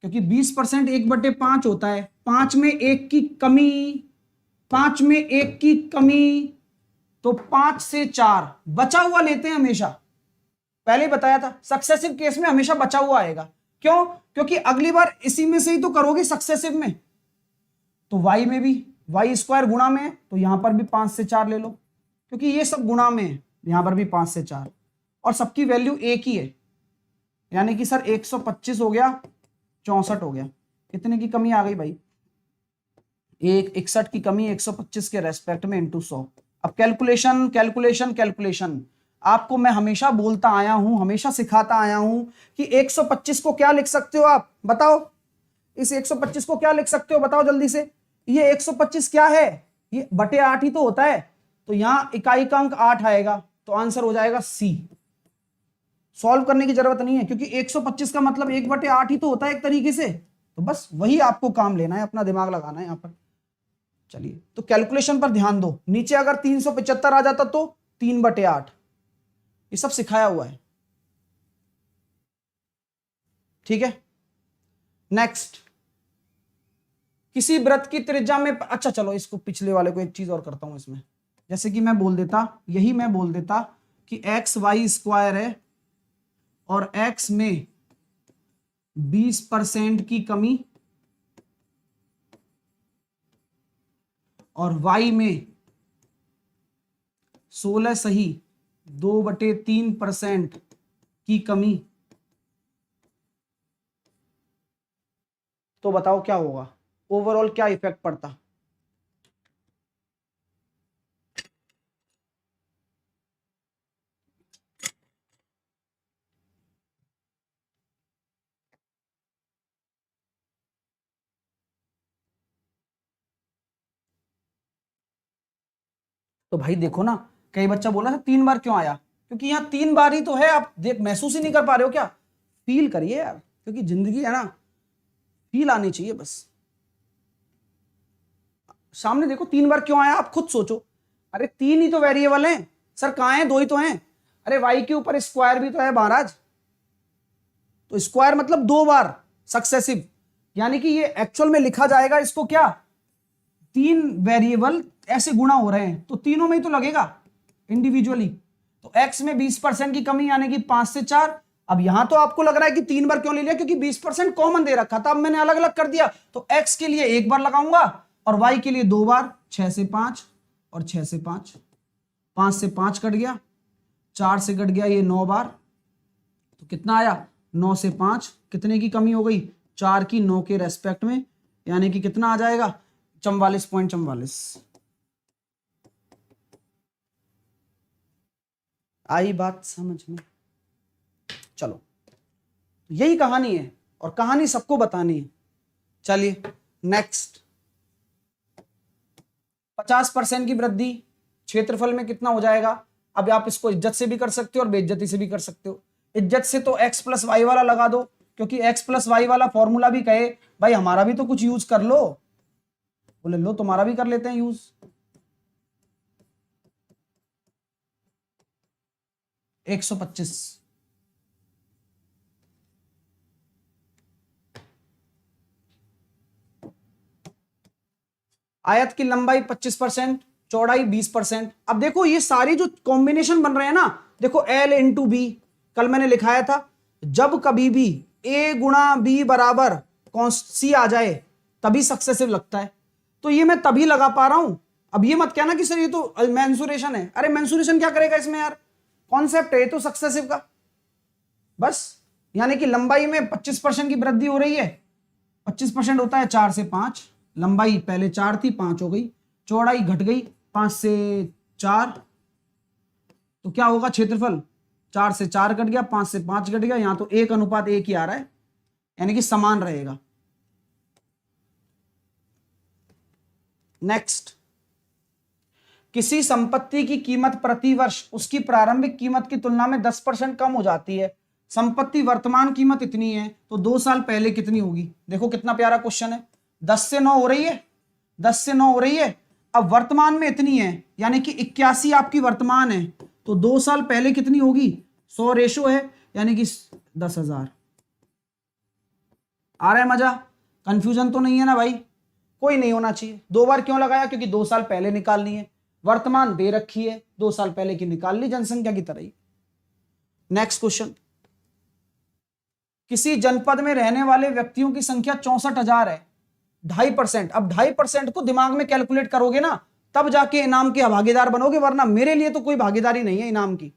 क्योंकि 20% 1/5 होता है। 5 में 1 की कमी, 5 में 1 की कमी, तो 5 से 4 बचा हुआ लेते हैं हमेशा। पहले ही बताया था, सक्सेसिव केस में हमेशा बचा हुआ आएगा। क्यों? क्योंकि अगली बार इसी में से ही तो करोगे सक्सेसिव में। तो y में भी, वाई स्क्वायर गुणा में है, तो यहां पर भी 5 से 4 ले लो, क्योंकि ये सब गुणा में है, यहां पर भी 5 से 4, और सबकी वैल्यू एक ही है। यानी कि सर 125 हो गया, 64 हो गया। कितने की कमी आ गई भाई? 61 की कमी 125 के रेस्पेक्ट में इंटू 100। अब कैलकुलेशन कैलकुलेशन कैलकुलेशन, आपको मैं हमेशा बोलता आया हूं, हमेशा सिखाता आया हूं कि 125 को क्या लिख सकते हो आप बताओ? इस 125 को क्या लिख सकते हो बताओ जल्दी से? ये 125 क्या है? ये बटे 8 ही तो होता है। तो यहां इकाई का अंक 8 आएगा, तो आंसर हो जाएगा सी। सॉल्व करने की जरूरत नहीं है, क्योंकि 125 का मतलब 1/8 ही तो होता है एक तरीके से। तो बस वही आपको काम लेना है, अपना दिमाग लगाना है यहां पर। चलिए, तो कैलकुलेशन पर ध्यान दो। नीचे अगर 375 आ जाता तो 3/8, ये सब सिखाया हुआ है, ठीक है। नेक्स्ट, किसी वृत्त की त्रिज्या में, अच्छा चलो इसको पिछले वाले को एक चीज और करता हूं इसमें। जैसे कि मैं बोल देता, यही मैं बोल देता कि एक्स वाई स्क्वायर है और एक्स में 20% की कमी और y में 16 सही 2/3% की कमी, तो बताओ क्या होगा? ओवरऑल क्या इफेक्ट पड़ता? तो भाई देखो ना, कई बच्चा बोला था 3 बार क्यों आया? क्योंकि यहाँ 3 बार ही तो है। आप देख, महसूस ही नहीं कर पा रहे हो क्या? फील करिए यार, क्योंकि जिंदगी है ना, फील आनी चाहिए बस। सामने देखो 3 बार क्यों आया, आप खुद सोचो। अरे 3 ही तो वेरिएबल हैं सर, कहां हैं? 2 ही तो हैं। अरे वाई के ऊपर स्क्वायर भी तो है महाराज, तो स्क्वायर मतलब 2 बार सक्सेसिव, यानी कि ये एक्चुअल में लिखा जाएगा इसको क्या? 3 वेरिएबल ऐसे गुणा हो रहे हैं, तो तीनों में ही तो लगेगा इंडिविजुअली। तो x में 20% की कमी, यानी कि 5 से 4। अब यहां तो आपको लग रहा है कि 3 बार क्यों ले लिया? क्योंकि 20% कॉमन दे रखा था, अब मैंने अलग अलग कर दिया। तो x के लिए 1 बार लगाऊंगा और y के लिए 2 बार, 6 से 5 और 6 से 5, 5 से 5 कट गया, 4 से कट गया ये 9 बार, तो कितना आया? 9 से 5, कितने की कमी हो गई? 4 की 9 के रेस्पेक्ट में, यानी कि कितना आ जाएगा? 44.44। आई बात समझ में? चलो, यही कहानी है और कहानी सबको बतानी है। चलिए नेक्स्ट, 50% की वृद्धि क्षेत्रफल में कितना हो जाएगा? अब आप इसको इज्जत से भी कर सकते हो और बेइज्जती से भी कर सकते हो। इज्जत से तो x प्लस वाई वाला लगा दो, क्योंकि x प्लस वाई वाला फॉर्मूला भी कहे भाई हमारा भी तो कुछ यूज कर लो, बोले लो तुम्हारा भी कर लेते हैं यूज। 125। आयत की लंबाई 25%, चौड़ाई 20%। अब देखो ये सारी जो कॉम्बिनेशन बन रहे हैं ना, देखो L इंटू बी, कल मैंने लिखाया था जब कभी भी A गुणा B बराबर सी आ जाए तभी सक्सेसिव लगता है, तो ये मैं तभी लगा पा रहा हूं। अब ये मत कहना कि सर ये तो मेंसुरेशन है, अरे मेंसुरेशन क्या करेगा इसमें यार, कॉन्सेप्ट है ये तो सक्सेसिव का बस। यानी कि लंबाई में 25% की वृद्धि हो रही है, 25% होता है 4 से 5, लंबाई पहले 4 थी 5 हो गई, चौड़ाई घट गई 5 से 4, तो क्या होगा क्षेत्रफल 4 से 4 घट गया, 5 से 5 घट गया, यहां तो 1:1 ही आ रहा है, यानी कि समान रहेगा। नेक्स्ट, किसी संपत्ति की कीमत प्रति वर्ष उसकी प्रारंभिक कीमत की तुलना में 10% कम हो जाती है। संपत्ति वर्तमान कीमत इतनी है तो 2 साल पहले कितनी होगी। देखो कितना प्यारा क्वेश्चन है, 10 से 9 हो रही है, 10 से 9 हो रही है, अब वर्तमान में इतनी है यानी कि 81 आपकी वर्तमान है, तो 2 साल पहले कितनी होगी, 100 रेशो है यानी कि 10,000। आ रहा है मजा, कंफ्यूजन तो नहीं है ना भाई, कोई नहीं होना चाहिए। 2 बार क्यों लगाया, क्योंकि 2 साल पहले निकालनी है, वर्तमान दे रखी है, 2 साल पहले की निकाल ली जनसंख्या की तरह ही। नेक्स्ट क्वेश्चन, किसी जनपद में रहने वाले व्यक्तियों की संख्या 64,000 है, 2.5%। अब 2.5% को दिमाग में कैलकुलेट करोगे ना तब जाके इनाम के भागीदार बनोगे, वरना मेरे लिए तो कोई भागीदारी नहीं है इनाम की।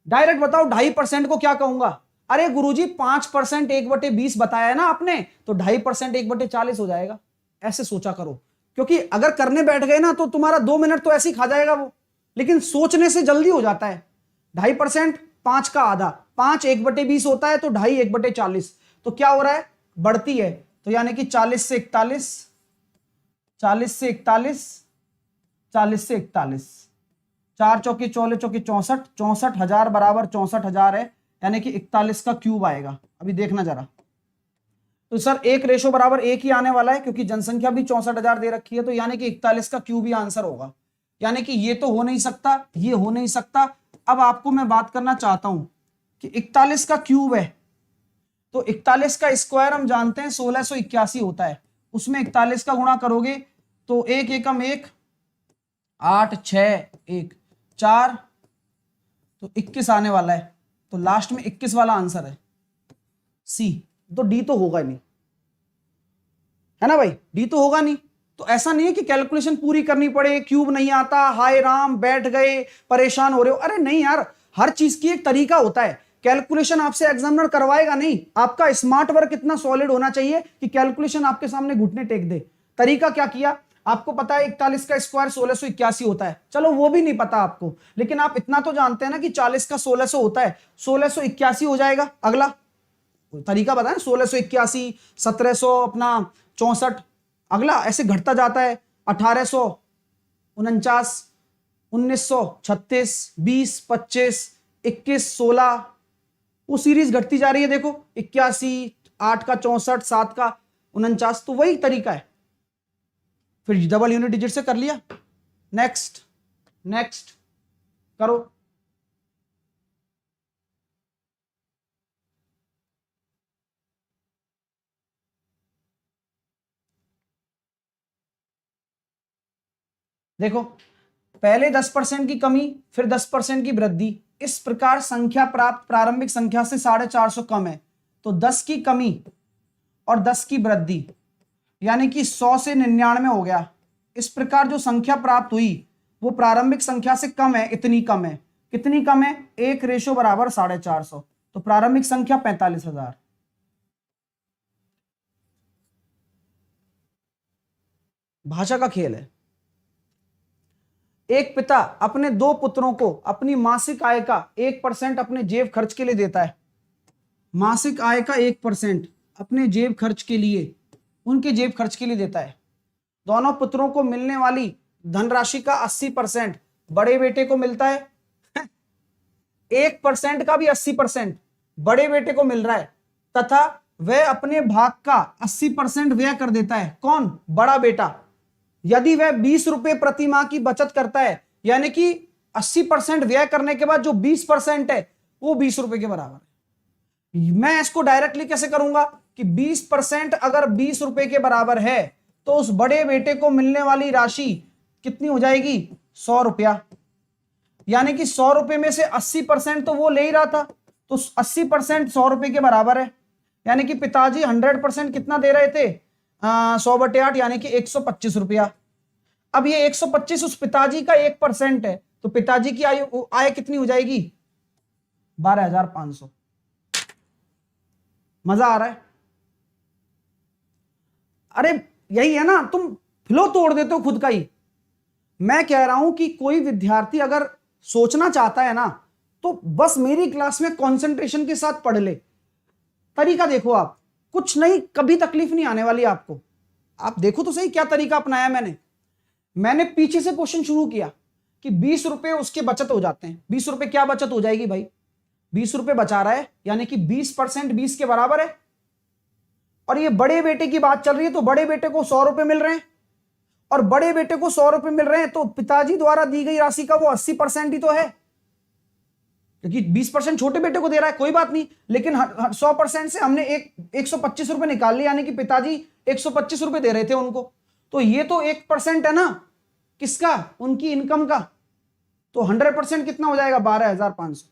डायरेक्ट बताओ 2.5% को क्या कहूंगा, अरे गुरुजी 5% 1/20 बताया है ना आपने, तो 2.5% 1/40 हो जाएगा, ऐसे सोचा करो। क्योंकि अगर करने बैठ गए ना तो तुम्हारा 2 मिनट तो ऐसे ही खा जाएगा वो, लेकिन सोचने से जल्दी हो जाता है। 2.5% 5 का आधा, 5 1/20 होता है, तो 2.5 1/40, तो क्या हो रहा है, बढ़ती है, तो यानी कि 40 से 41, 40 से 41, 40 से 41, 4 चौके 14 चौके 64, 64,000 बराबर 64,000 है, यानी कि 41 का क्यूब आएगा। अभी देखना जरा, तो सर 1 रेशो बराबर 1 ही आने वाला है, क्योंकि जनसंख्या भी 64,000 दे रखी है, तो यानी कि 41 का क्यूब ही आंसर होगा, यानी कि ये तो हो नहीं सकता, ये हो नहीं सकता। अब आपको मैं बात करना चाहता हूं कि 41 का क्यूब है, तो 41 का स्क्वायर हम जानते हैं 1681 होता है, उसमें 41 का गुणा करोगे तो 1 एकम 1, 8 6 1 4, तो 21 आने वाला है, तो लास्ट में 21 वाला आंसर है सी। तो डी तो होगा नहीं, है ना भाई, डी तो होगा नहीं। तो ऐसा नहीं है कि कैलकुलेशन पूरी करनी पड़े, क्यूब नहीं आता, हाय राम बैठ गए परेशान हो रहे हो, अरे नहीं यार, हर चीज की एक तरीका होता है। कैलकुलेशन आपसे एग्जामिनर करवाएगा नहीं, आपका स्मार्ट वर्क इतना सॉलिड होना चाहिए कि कैलकुलेशन आपके सामने घुटने टेक दे। तरीका क्या किया, आपको पता है 41 का स्क्वायर 1681 होता है, चलो वो भी नहीं पता आपको, लेकिन आप इतना तो जानते हैं ना कि 40 का 1600 होता है, 1681 हो जाएगा। अगला तरीका बताएं, 1681, 1700, अपना 64, अगला ऐसे घटता जाता है, 1800, 49, 1900, 36, 20, 25, 21, 16, वो सीरीज घटती जा रही है। देखो 81, 8 का 64, 7 का 49, तो वही तरीका है। फिर डबल यूनिट डिजिट से कर लिया। नेक्स्ट, नेक्स्ट करो। देखो पहले 10% की कमी, फिर 10% की वृद्धि, इस प्रकार संख्या प्राप्त प्रारंभिक संख्या से 450 कम है, तो 10 की कमी और 10 की वृद्धि यानी कि 100 से 99 हो गया। इस प्रकार जो संख्या प्राप्त हुई वो प्रारंभिक संख्या से कम है, इतनी कम है, कितनी कम है, 1 रेशो बराबर 450, तो प्रारंभिक संख्या 45,000। भाषा का खेल है। एक पिता अपने 2 पुत्रों को अपनी मासिक आय का 1% अपने जेब खर्च के लिए देता है। मासिक आय का 1% अपने जेब खर्च के लिए, उनके जेब खर्च के लिए देता है। दोनों पुत्रों को मिलने वाली धनराशि का 80% बड़े बेटे को मिलता है, 1% का भी 80% बड़े बेटे को मिल रहा है, तथा वह अपने भाग का 80% व्यय कर देता है। कौन, बड़ा बेटा। यदि वह 20 रुपए प्रति माह की बचत करता है, यानी कि 80% व्यय करने के बाद जो 20% है वो 20 रुपए के बराबर है। मैं इसको डायरेक्टली कैसे करूंगा कि 20% अगर 20 रुपए के बराबर है तो उस बड़े बेटे को मिलने वाली राशि कितनी हो जाएगी? 100 रुपया। यानी कि 100 रुपए में से 80% तो वो ले ही रहा था, तो 80% 100 रुपए के बराबर है। यानी कि पिताजी 100% कितना दे रहे थे? 100/8 यानी कि 125 रुपया। अब ये 125 उस पिताजी का 1% है, तो पिताजी की आय कितनी हो जाएगी? 12,500। मजा आ रहा है? अरे यही है ना, तुम फ्लो तोड़ देते हो खुद का ही। मैं कह रहा हूं कि कोई विद्यार्थी अगर सोचना चाहता है ना, तो बस मेरी क्लास में कंसंट्रेशन के साथ पढ़ ले। तरीका देखो आप, कुछ नहीं, कभी तकलीफ नहीं आने वाली आपको। आप देखो तो सही क्या तरीका अपनाया मैंने पीछे से क्वेश्चन शुरू किया कि 20 रुपए उसके बचत हो जाते हैं। 20 रुपए क्या बचत हो जाएगी भाई? 20 रुपए बचा रहा है, यानी कि 20% 20 के बराबर है। और ये बड़े बेटे की बात चल रही है, तो बड़े बेटे को 100 रुपए मिल रहे हैं, और बड़े बेटे को 100 रुपए मिल रहे हैं, तो पिताजी द्वारा दी गई राशि का वो 80% ही तो है, क्योंकि 20% छोटे बेटे को दे रहा है, कोई बात नहीं। लेकिन 100% से हमने 125 रुपए निकाल लिया, यानी कि पिताजी 125 रुपए दे रहे थे उनको। तो ये तो 1% है ना, किसका? उनकी इनकम का। तो 100% कितना हो जाएगा? 12,500।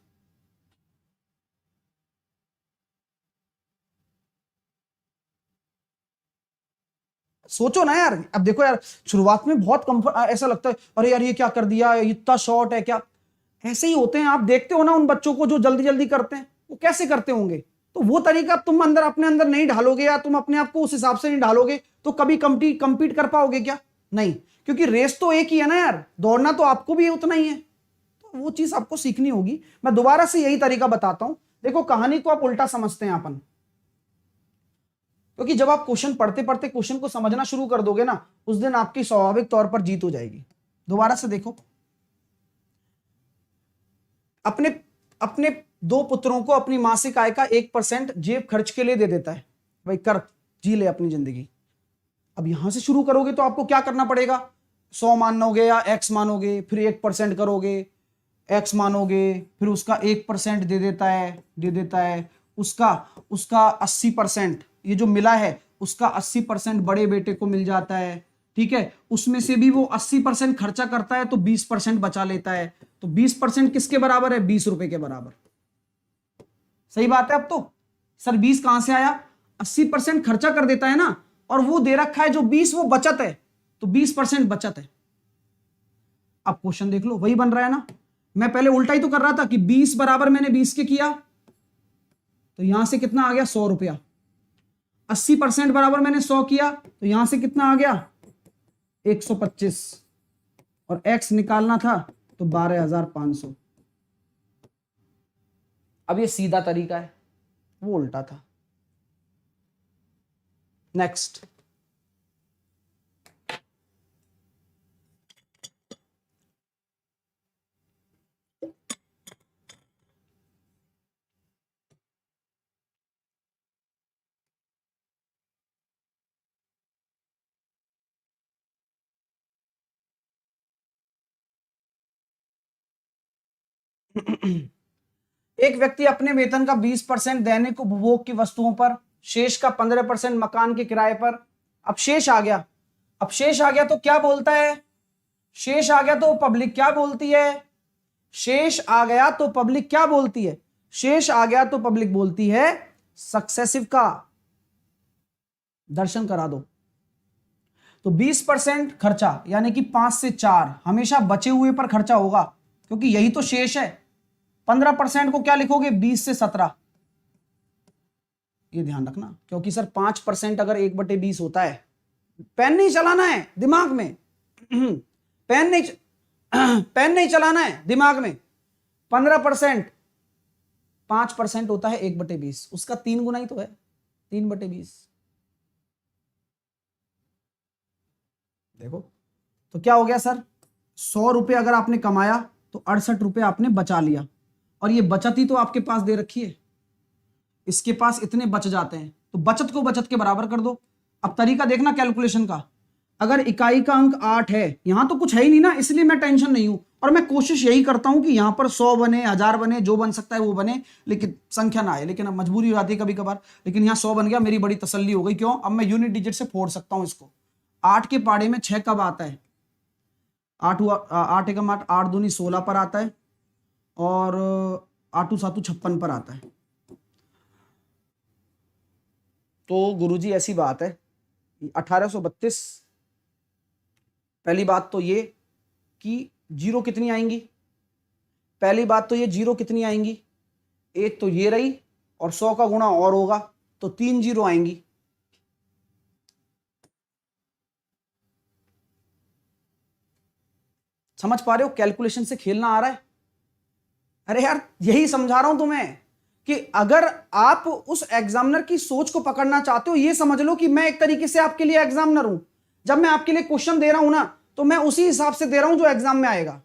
सोचो ना यार। अब देखो यार, शुरुआत में बहुत कंफर्ट ऐसा लगता है, अरे यार ये क्या कर दिया, इतना शॉर्ट है क्या? ऐसे ही होते हैं। आप देखते हो ना उन बच्चों को जो जल्दी जल्दी करते हैं, वो कैसे करते होंगे। तो वो तरीका तुम अपने अंदर नहीं ढालोगे, या तुम अपने आप को उस हिसाब से नहीं ढालोगे, तो कभी कंपीट कर पाओगे क्या? नहीं, क्योंकि रेस तो एक ही है ना यार, दौड़ना तो आपको भी उतना ही है। तो वो चीज आपको सीखनी होगी। मैं दोबारा से यही तरीका बताता हूं। देखो, कहानी को आप उल्टा समझते हैं अपन, क्योंकि जब आप क्वेश्चन पढ़ते पढ़ते क्वेश्चन को समझना शुरू कर दोगे ना, उस दिन आपकी स्वाभाविक तौर पर जीत हो जाएगी। दोबारा से देखो, अपने अपने 2 पुत्रों को अपनी मासिक आय का 1% जेब खर्च के लिए दे देता है। भाई कर, जी ले अपनी जिंदगी। अब यहां से शुरू करोगे तो आपको क्या करना पड़ेगा? 100 मानोगे या x मानोगे, फिर 1% करोगे, x मानोगे, फिर उसका 1% दे देता है उसका 80%, ये जो मिला है उसका 80% बड़े बेटे को मिल जाता है। ठीक है, उसमें से भी वो 80% खर्चा करता है, तो 20% बचा लेता है। तो 20% किसके बराबर है? 20 रुपए के बराबर। सही बात है। अब तो सर 20 कहां से आया? 80% खर्चा कर देता है ना, और वो दे रखा है जो 20 वो बचत है, तो 20% बचत है। अब क्वेश्चन देख लो, वही बन रहा है ना। मैं पहले उल्टा ही तो कर रहा था कि 20 बराबर मैंने 20 के किया, तो यहां से कितना आ गया? 100 रुपया। 80% बराबर मैंने 100 किया, तो यहां से कितना आ गया? 125। और x निकालना था, तो 12,500। अब ये सीधा तरीका है, वो उल्टा था। नेक्स्ट, एक व्यक्ति अपने वेतन का 20% दैनिक उपभोग की वस्तुओं पर, शेष का 15% मकान के किराए पर। अब शेष आ गया। तो क्या बोलता है? शेष आ गया तो पब्लिक क्या बोलती है? शेष आ गया तो पब्लिक क्या बोलती है? शेष आ गया तो पब्लिक बोलती है सक्सेसिव का। दर्शन करा दो। तो 20% खर्चा, यानी कि 5 से 4 हमेशा बचे हुए पर खर्चा होगा, क्योंकि यही तो शेष है। 15% को क्या लिखोगे? 20 से 17। ये ध्यान रखना, क्योंकि सर 5% अगर 1/20 होता है, पेन नहीं चलाना है दिमाग में। पेन नहीं चलाना है दिमाग में। 15% 5% होता है 1/20, उसका 3 गुना ही तो है, 3/20। देखो तो क्या हो गया सर? 100 रुपए अगर आपने कमाया तो 68 रुपए आपने बचा लिया, और ये बचत ही तो आपके पास दे रखी है। इसके पास इतने बच जाते हैं, तो बचत को बचत के बराबर कर दो। अब तरीका देखना कैलकुलेशन का। अगर इकाई का अंक 8 है, यहां तो कुछ है ही नहीं ना, इसलिए मैं टेंशन नहीं हूं। और मैं कोशिश यही करता हूं कि यहां पर 100 बने, 1000 बने, जो बन सकता है वो बने, लेकिन संख्या ना आए। लेकिन अब मजबूरी हो जाती है कभी कभार, लेकिन यहां 100 बन गया, मेरी बड़ी तसल्ली हो गई। क्यों? अब मैं यूनिट डिजिट से फोड़ सकता हूं इसको। 8 के पाड़े में 6 कब आता है? 8 हुआ, 8 एकम 8, 8 दूनी 16 पर आता है, और 8 7 56 पर आता है। तो गुरुजी ऐसी बात है, 1832। पहली बात तो ये कि जीरो कितनी आएंगी, पहली बात तो ये जीरो कितनी आएंगी, एक तो ये रही, और 100 का गुणा और होगा तो 3 जीरो आएंगी। समझ पा रहे हो? कैलकुलेशन से खेलना आ रहा है? अरे यार, यही समझा रहा हूं तुम्हें कि अगर आप उस एग्जामिनर की सोच को पकड़ना चाहते हो, ये समझ लो कि मैं एक तरीके से आपके लिए एग्जामिनर हूं। जब मैं आपके लिए क्वेश्चन दे रहा हूं ना, तो मैं उसी हिसाब से दे रहा हूं जो एग्जाम में आएगा।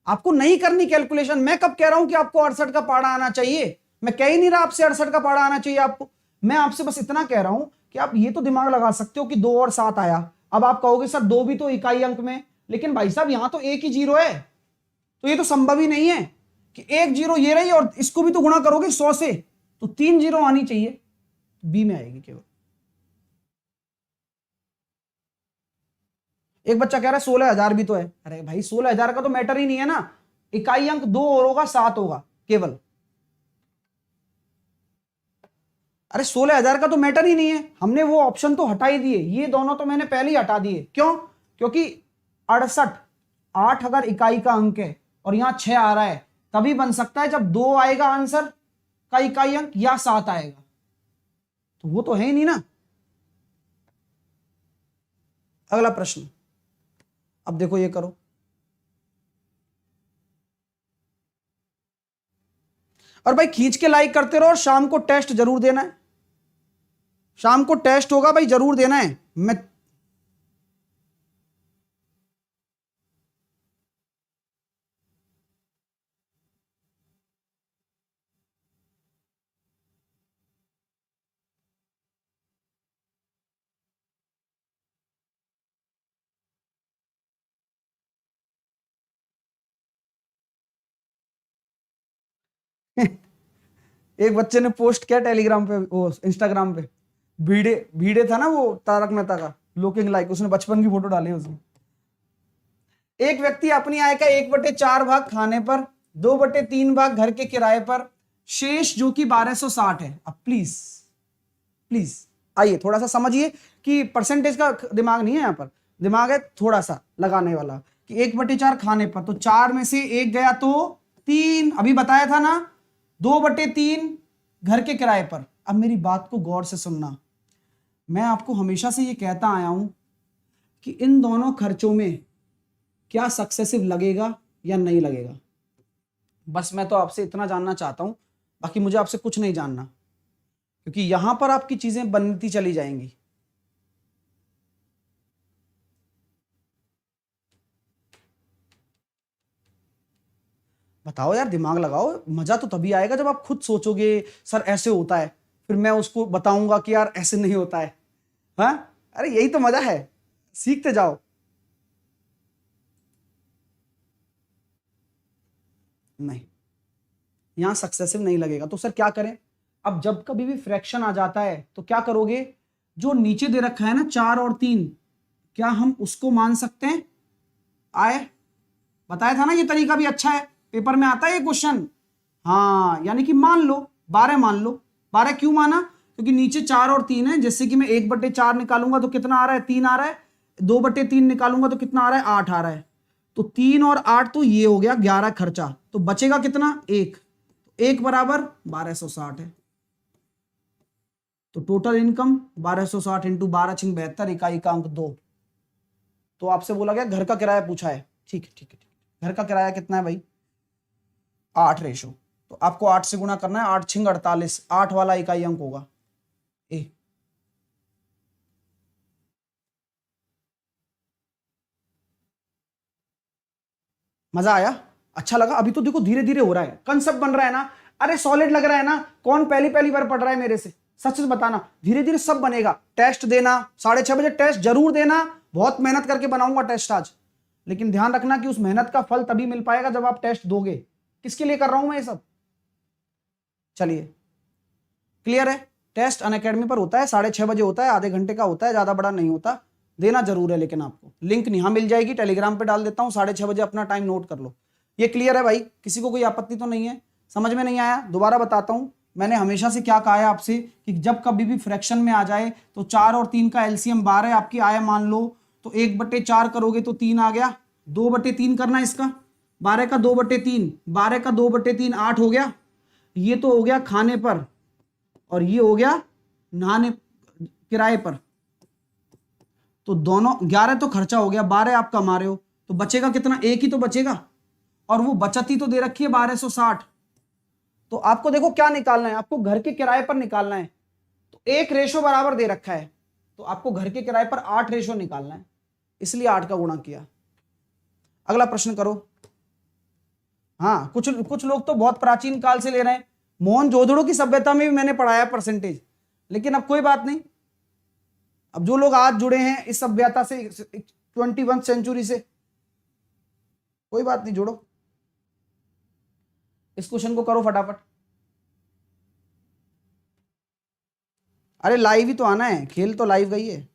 आपको नहीं करनी कैलकुलेशन। मैं कब कह रहा हूं कि आपको 68 का पाड़ा आना चाहिए? मैं कह ही नहीं रहा आपसे 68 का पाड़ा आना चाहिए आपको। मैं आपसे बस इतना कह रहा हूं कि आप ये तो दिमाग लगा सकते हो कि 2 और 7 आया। अब आप कहोगे सर 2 भी तो इकाई अंक में, लेकिन भाई साहब यहां तो एक ही जीरो है, तो ये तो संभव ही नहीं है कि एक जीरो ये रही और इसको भी तो गुणा करोगे 100 से, तो 3 जीरो आनी चाहिए, बी में आएगी केवल। एक बच्चा कह रहा है 16,000 भी तो है। अरे भाई 16,000 का तो मैटर ही नहीं है ना, इकाई अंक 2 और होगा, 7 होगा केवल। अरे 16,000 का तो मैटर ही नहीं है, हमने वो ऑप्शन तो हटा ही दिए, ये दोनों तो मैंने पहले ही हटा दिए। क्यों? क्योंकि 68, 8 अगर इकाई का अंक है और यहां 6 आ रहा है, तभी बन सकता है जब 2 आएगा आंसर का इकाई अंक या 7 आएगा, तो वो तो है ही नहीं ना। अगला प्रश्न, अब देखो ये करो। और भाई खींच के लाइक करते रहो, और शाम को टेस्ट जरूर देना है। शाम को टेस्ट होगा भाई, जरूर देना है। मैं एक बच्चे ने पोस्ट किया टेलीग्राम पे, वो इंस्टाग्राम पे, भिड़े भिड़े था ना वो तारक मेहता का, लुकिंग लाइक, उसने बचपन की फोटो डाली उसमें। एक व्यक्ति अपनी आय का 1/4 भाग खाने पर, 2/3 भाग घर के किराए पर, शेष जो कि 1260 है। अब प्लीज प्लीज आइए थोड़ा सा समझिए कि परसेंटेज का दिमाग नहीं है यहां पर, दिमाग है थोड़ा सा लगाने वाला। कि 1/4 खाने पर, तो 4 में से 1 गया तो 3, अभी बताया था ना। 2/3 घर के किराए पर। अब मेरी बात को गौर से सुनना, मैं आपको हमेशा से ये कहता आया हूं कि इन दोनों खर्चों में क्या सक्सेसिव लगेगा या नहीं लगेगा। बस मैं तो आपसे इतना जानना चाहता हूं, बाकी मुझे आपसे कुछ नहीं जानना, क्योंकि यहां पर आपकी चीजें बनती चली जाएंगी। बताओ यार, दिमाग लगाओ। मजा तो तभी आएगा जब आप खुद सोचोगे सर ऐसे होता है, फिर मैं उसको बताऊंगा कि यार ऐसे नहीं होता है। हाँ, अरे यही तो मजा है, सीखते जाओ। नहीं, यहां सक्सेसिव नहीं लगेगा, तो सर क्या करें? अब जब कभी भी फ्रैक्शन आ जाता है तो क्या करोगे? जो नीचे दे रखा है ना 4 और 3, क्या हम उसको मान सकते हैं? आए, बताया था ना ये तरीका भी अच्छा है, पेपर में आता है ये क्वेश्चन। हाँ, यानी कि मान लो 12 मान लो। 12 क्यों माना? क्योंकि नीचे 4 और 3 है। जैसे कि मैं 1/4 निकालूंगा तो कितना आ रहा है? 3 आ रहा है। 2/3 निकालूंगा तो कितना आ रहा है? 8 आ रहा है। तो 3 और 8 तो ये हो गया 11 खर्चा, तो बचेगा कितना? 1। 1 बराबर 1260 है। तो टोटल इनकम 1260 इंटू 12×72, इकाई का अंक 2। तो आपसे बोला गया घर का किराया पूछा है। ठीक है ठीक है ठीक है। घर का किराया कितना है भाई? 8 रेशो, तो आपको 8 से गुणा करना है। 8×48, 8 वाला इकाई अंक होगा ए। मजा आया? अच्छा लगा? अभी तो देखो धीरे धीरे हो रहा है, कंसेप्ट बन रहा है ना। अरे सॉलिड लग रहा है ना? कौन पहली पहली बार पढ़ रहा है मेरे से? सच से बताना, धीरे धीरे सब बनेगा। टेस्ट देना, 6:30 बजे टेस्ट जरूर देना, बहुत मेहनत करके बनाऊंगा टेस्ट आज, लेकिन ध्यान रखना कि उस मेहनत का फल तभी मिल पाएगा जब आप टेस्ट दोगे। किसके लिए कर रहा हूं मैं ये सब? चलिए, क्लियर है? टेस्ट अनअकैडमी पर होता है, 6:30 बजे होता है, आधे घंटे का होता है, ज्यादा बड़ा नहीं होता। देना जरूर है, लेकिन आपको लिंक यहाँ मिल जाएगी, टेलीग्राम पे डाल देता हूँ, 6:30 बजे अपना टाइम नोट कर लो। ये क्लियर है भाई? किसी को कोई आपत्ति तो नहीं है? समझ में नहीं आया? दोबारा बताता हूँ, मैंने हमेशा से क्या कहा है आपसे कि जब कभी भी फ्रैक्शन में आ जाए तो 4 और 3 का एलसीएम 12 आपकी आया मान लो, तो 1/4 करोगे तो 3 आ गया, 2/3 करना इसका, 12 का 2/3, 12 का 2/3 8 हो गया। ये तो हो गया खाने पर, और ये हो गया नहाने किराए पर। तो दोनों 11 तो खर्चा हो गया, 12 आप कमा रहे हो, तो बचेगा कितना? 1 ही तो बचेगा, और वो बचत ही तो दे रखी है 1260। तो आपको देखो क्या निकालना है, आपको घर के किराए पर निकालना है। तो 1 रेशो बराबर दे रखा है, तो आपको घर के किराए पर 8 रेशो निकालना है, इसलिए 8 का गुणा किया। अगला प्रश्न करो। हाँ, कुछ लोग तो बहुत प्राचीन काल से ले रहे हैं, मोहनजोदड़ो की सभ्यता में भी मैंने पढ़ाया परसेंटेज, लेकिन अब कोई बात नहीं, अब जो लोग आज जुड़े हैं इस सभ्यता से 21वीं सेंचुरी से, कोई बात नहीं, जोड़ो इस क्वेश्चन को, करो फटाफट। अरे लाइव ही तो आना है, खेल तो लाइव गई है।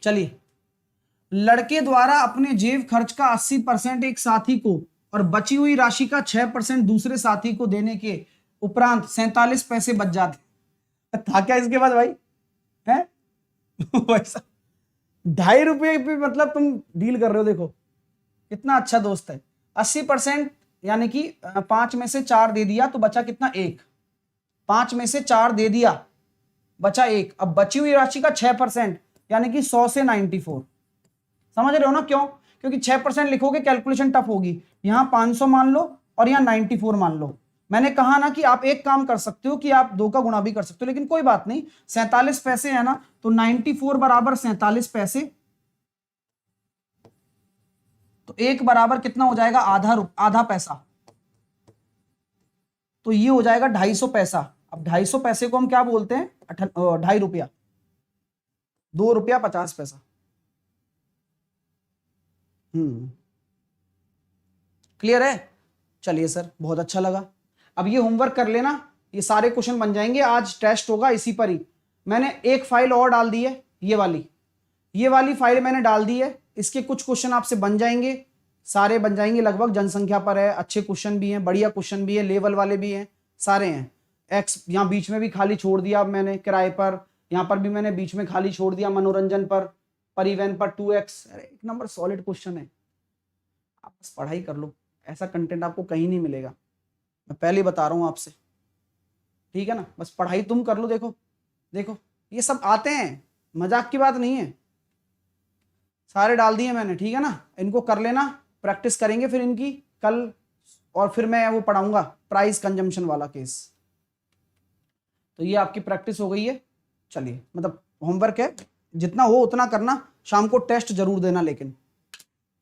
चलिए, लड़के द्वारा अपने जेब खर्च का 80% एक साथी को और बची हुई राशि का 6% दूसरे साथी को देने के उपरांत 47 पैसे बच जाते। था क्या इसके बाद भाई? है वैसा 2.5 रुपये पे मतलब तुम डील कर रहे हो, देखो कितना अच्छा दोस्त है। 80% यानी कि 5 में से 4 दे दिया तो बचा कितना? 1। 5 में से 4 दे दिया, बचा 1। अब बची हुई राशि का 6% यानी कि 100 से 94। समझ रहे हो ना? क्यों? क्योंकि 6% लिखोगे कैलकुलेशन टफ होगी। यहां 500 मान लो और यहां 94 मान लो। मैंने कहा ना कि आप एक काम कर सकते हो कि आप 2 का गुणा भी कर सकते हो, लेकिन कोई बात नहीं, 47 पैसे है ना, तो 94 बराबर 47 पैसे, तो 1 बराबर कितना हो जाएगा? आधा पैसा, तो ये हो जाएगा 250 पैसा। अब 250 पैसे को हम क्या बोलते हैं? 2.5 रुपया, 2 रुपया 50 पैसा। क्लियर है? चलिए सर, बहुत अच्छा लगा। अब ये होमवर्क कर लेना, ये सारे क्वेश्चन बन जाएंगे, आज टेस्ट होगा इसी पर ही। मैंने एक फाइल और डाल दी है, ये वाली फाइल मैंने डाल दी है, इसके कुछ क्वेश्चन आपसे बन जाएंगे, सारे बन जाएंगे लगभग। जनसंख्या पर है, अच्छे क्वेश्चन भी हैं, बढ़िया क्वेश्चन भी है, लेवल वाले भी हैं, सारे हैं। एक्स यहाँ बीच में भी खाली छोड़ दिया मैंने किराए पर, यहाँ पर भी मैंने बीच में खाली छोड़ दिया मनोरंजन पर, परिवहन पर 2x। अरे 1 नंबर सॉलिड क्वेश्चन है, आप बस पढ़ाई कर लो, ऐसा कंटेंट आपको कहीं नहीं मिलेगा, मैं पहले बता रहा हूं आपसे, ठीक है ना? बस पढ़ाई तुम कर लो। देखो देखो, ये सब आते हैं, मजाक की बात नहीं है, सारे डाल दिए मैंने, ठीक है ना? इनको कर लेना, प्रैक्टिस करेंगे फिर इनकी कल, और फिर मैं वो पढ़ाऊंगा प्राइस कंजम्पशन वाला केस। तो ये आपकी प्रैक्टिस हो गई है। चलिए, मतलब होमवर्क है, जितना हो उतना करना, शाम को टेस्ट जरूर देना लेकिन,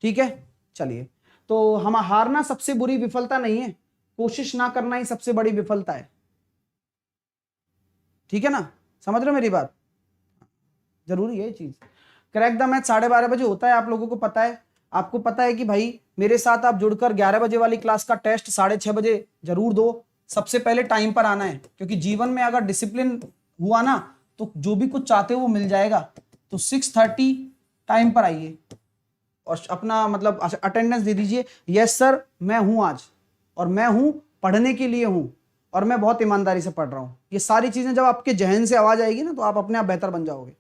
ठीक है? चलिए, तो हम हारना सबसे बुरी विफलता नहीं है, कोशिश ना करना ही सबसे बड़ी विफलता है, ठीक है ना? समझ रहे हो मेरी बात? जरूरी है ये चीज। क्रैक द मैथ 12:30 बजे होता है, आप लोगों को पता है। आपको पता है कि भाई मेरे साथ आप जुड़कर 11 बजे वाली क्लास का टेस्ट 6:30 बजे जरूर दो। सबसे पहले टाइम पर आना है, क्योंकि जीवन में अगर डिसिप्लिन हुआ ना तो जो भी कुछ चाहते हो वो मिल जाएगा। तो 6:30 टाइम पर आइए और अपना मतलब अटेंडेंस दे दीजिए, यस सर मैं हूं आज, और मैं हूं पढ़ने के लिए हूं, और मैं बहुत ईमानदारी से पढ़ रहा हूं। ये सारी चीजें जब आपके जहन से आवाज आएगी ना तो आप अपने आप बेहतर बन जाओगे,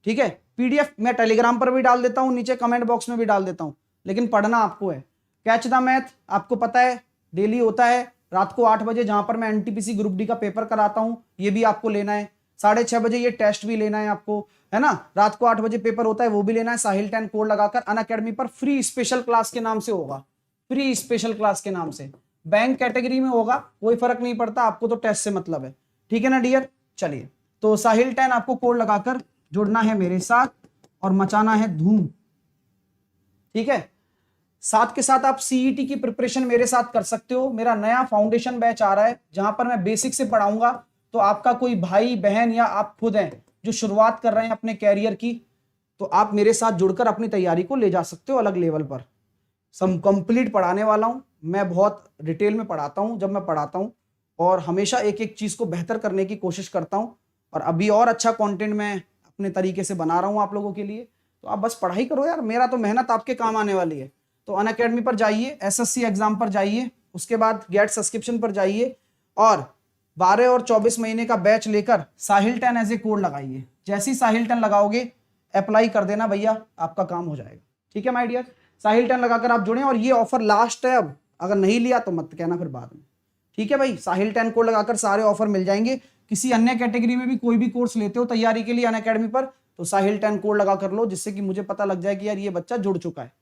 ठीक है? पीडीएफ मैं टेलीग्राम पर भी डाल देता हूं, नीचे कमेंट बॉक्स में भी डाल देता हूं, लेकिन पढ़ना आपको है। कैच द मैथ आपको पता है डेली होता है रात को 8 बजे, जहां पर मैं एनटीपीसी ग्रुप डी का पेपर कराता हूं, ये भी आपको लेना है। 6:30 बजे ये टेस्ट भी लेना है आपको, है ना? रात को 8 बजे पेपर होता है, वो भी लेना है। साहिल 10 कोड लगाकर अनअकैडमी पर फ्री स्पेशल क्लास के नाम से होगा, फ्री स्पेशल क्लास के नाम से, बैंक कैटेगरी में होगा, कोई फर्क नहीं पड़ता, आपको तो टेस्ट से मतलब है, ठीक है ना डियर? चलिए, तो साहिल 10 आपको कोड लगाकर जुड़ना है मेरे साथ और मचाना है धूम, ठीक है। साथ के साथ आप सीईटी की प्रिपरेशन मेरे साथ कर सकते हो। मेरा नया फाउंडेशन बैच आ रहा है जहां पर मैं बेसिक से पढ़ाऊंगा। तो आपका कोई भाई बहन या आप खुद हैं जो शुरुआत कर रहे हैं अपने कैरियर की, तो आप मेरे साथ जुड़कर अपनी तैयारी को ले जा सकते हो अलग लेवल पर। सब कंप्लीट पढ़ाने वाला हूं मैं, बहुत डिटेल में पढ़ाता हूं जब मैं पढ़ाता हूं, और हमेशा एक एक चीज को बेहतर करने की कोशिश करता हूं। और अभी और अच्छा कंटेंट मैं अपने तरीके से बना रहा हूं आप लोगों के लिए। तो आप बस पढ़ाई करो यार, मेरा तो मेहनत आपके काम आने वाली है। तो अनअकैडमी पर जाइए, एसएससी एग्जाम पर जाइए, उसके बाद गेट सब्सक्रिप्शन पर जाइए, और 12 और 24 महीने का बैच लेकर साहिल 10 एज ए कोड लगाइए। जैसे ही साहिल 10 लगाओगे, अप्लाई कर देना भैया, आपका काम हो जाएगा। ठीक है माय डियर, साहिल 10 लगाकर आप जुड़े। और ये ऑफर लास्ट है, अब अगर नहीं लिया तो मत कहना फिर बाद में। ठीक है भाई, साहिल 10 कोड लगाकर सारे ऑफर मिल जाएंगे। किसी अन्य कैटेगरी में भी कोई भी कोर्स लेते हो तैयारी के लिए अनअकैडमी पर, तो साहिल 10 कोड लगा कर लो, जिससे कि मुझे पता लग जाए कि यार ये बच्चा जुड़ चुका है।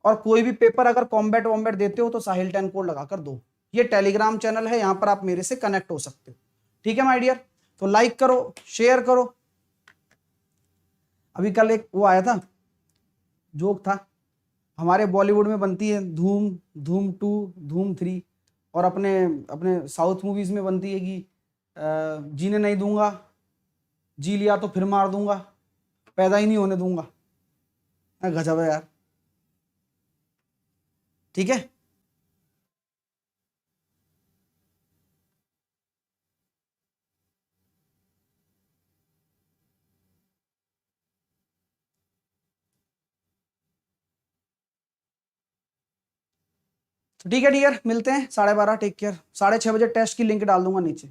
और कोई भी पेपर अगर कॉम्बैट वॉम्बैट देते हो तो साहिल 10 कोड लगाकर दो। ये टेलीग्राम चैनल है, यहां पर आप मेरे से कनेक्ट हो सकते हो। ठीक है माय डियर, तो लाइक करो, शेयर करो। अभी कल एक वो आया था, जोक था, हमारे बॉलीवुड में बनती है धूम, धूम 2, धूम 3, और अपने अपने साउथ मूवीज में बनती है कि जीने नहीं दूंगा, जी लिया तो फिर मार दूंगा, पैदा ही नहीं होने दूंगा। गजब है यार। ठीक है, तो ठीक है डियर, मिलते हैं 12:30। Take care. 6:30 बजे टेस्ट की लिंक डाल दूंगा नीचे।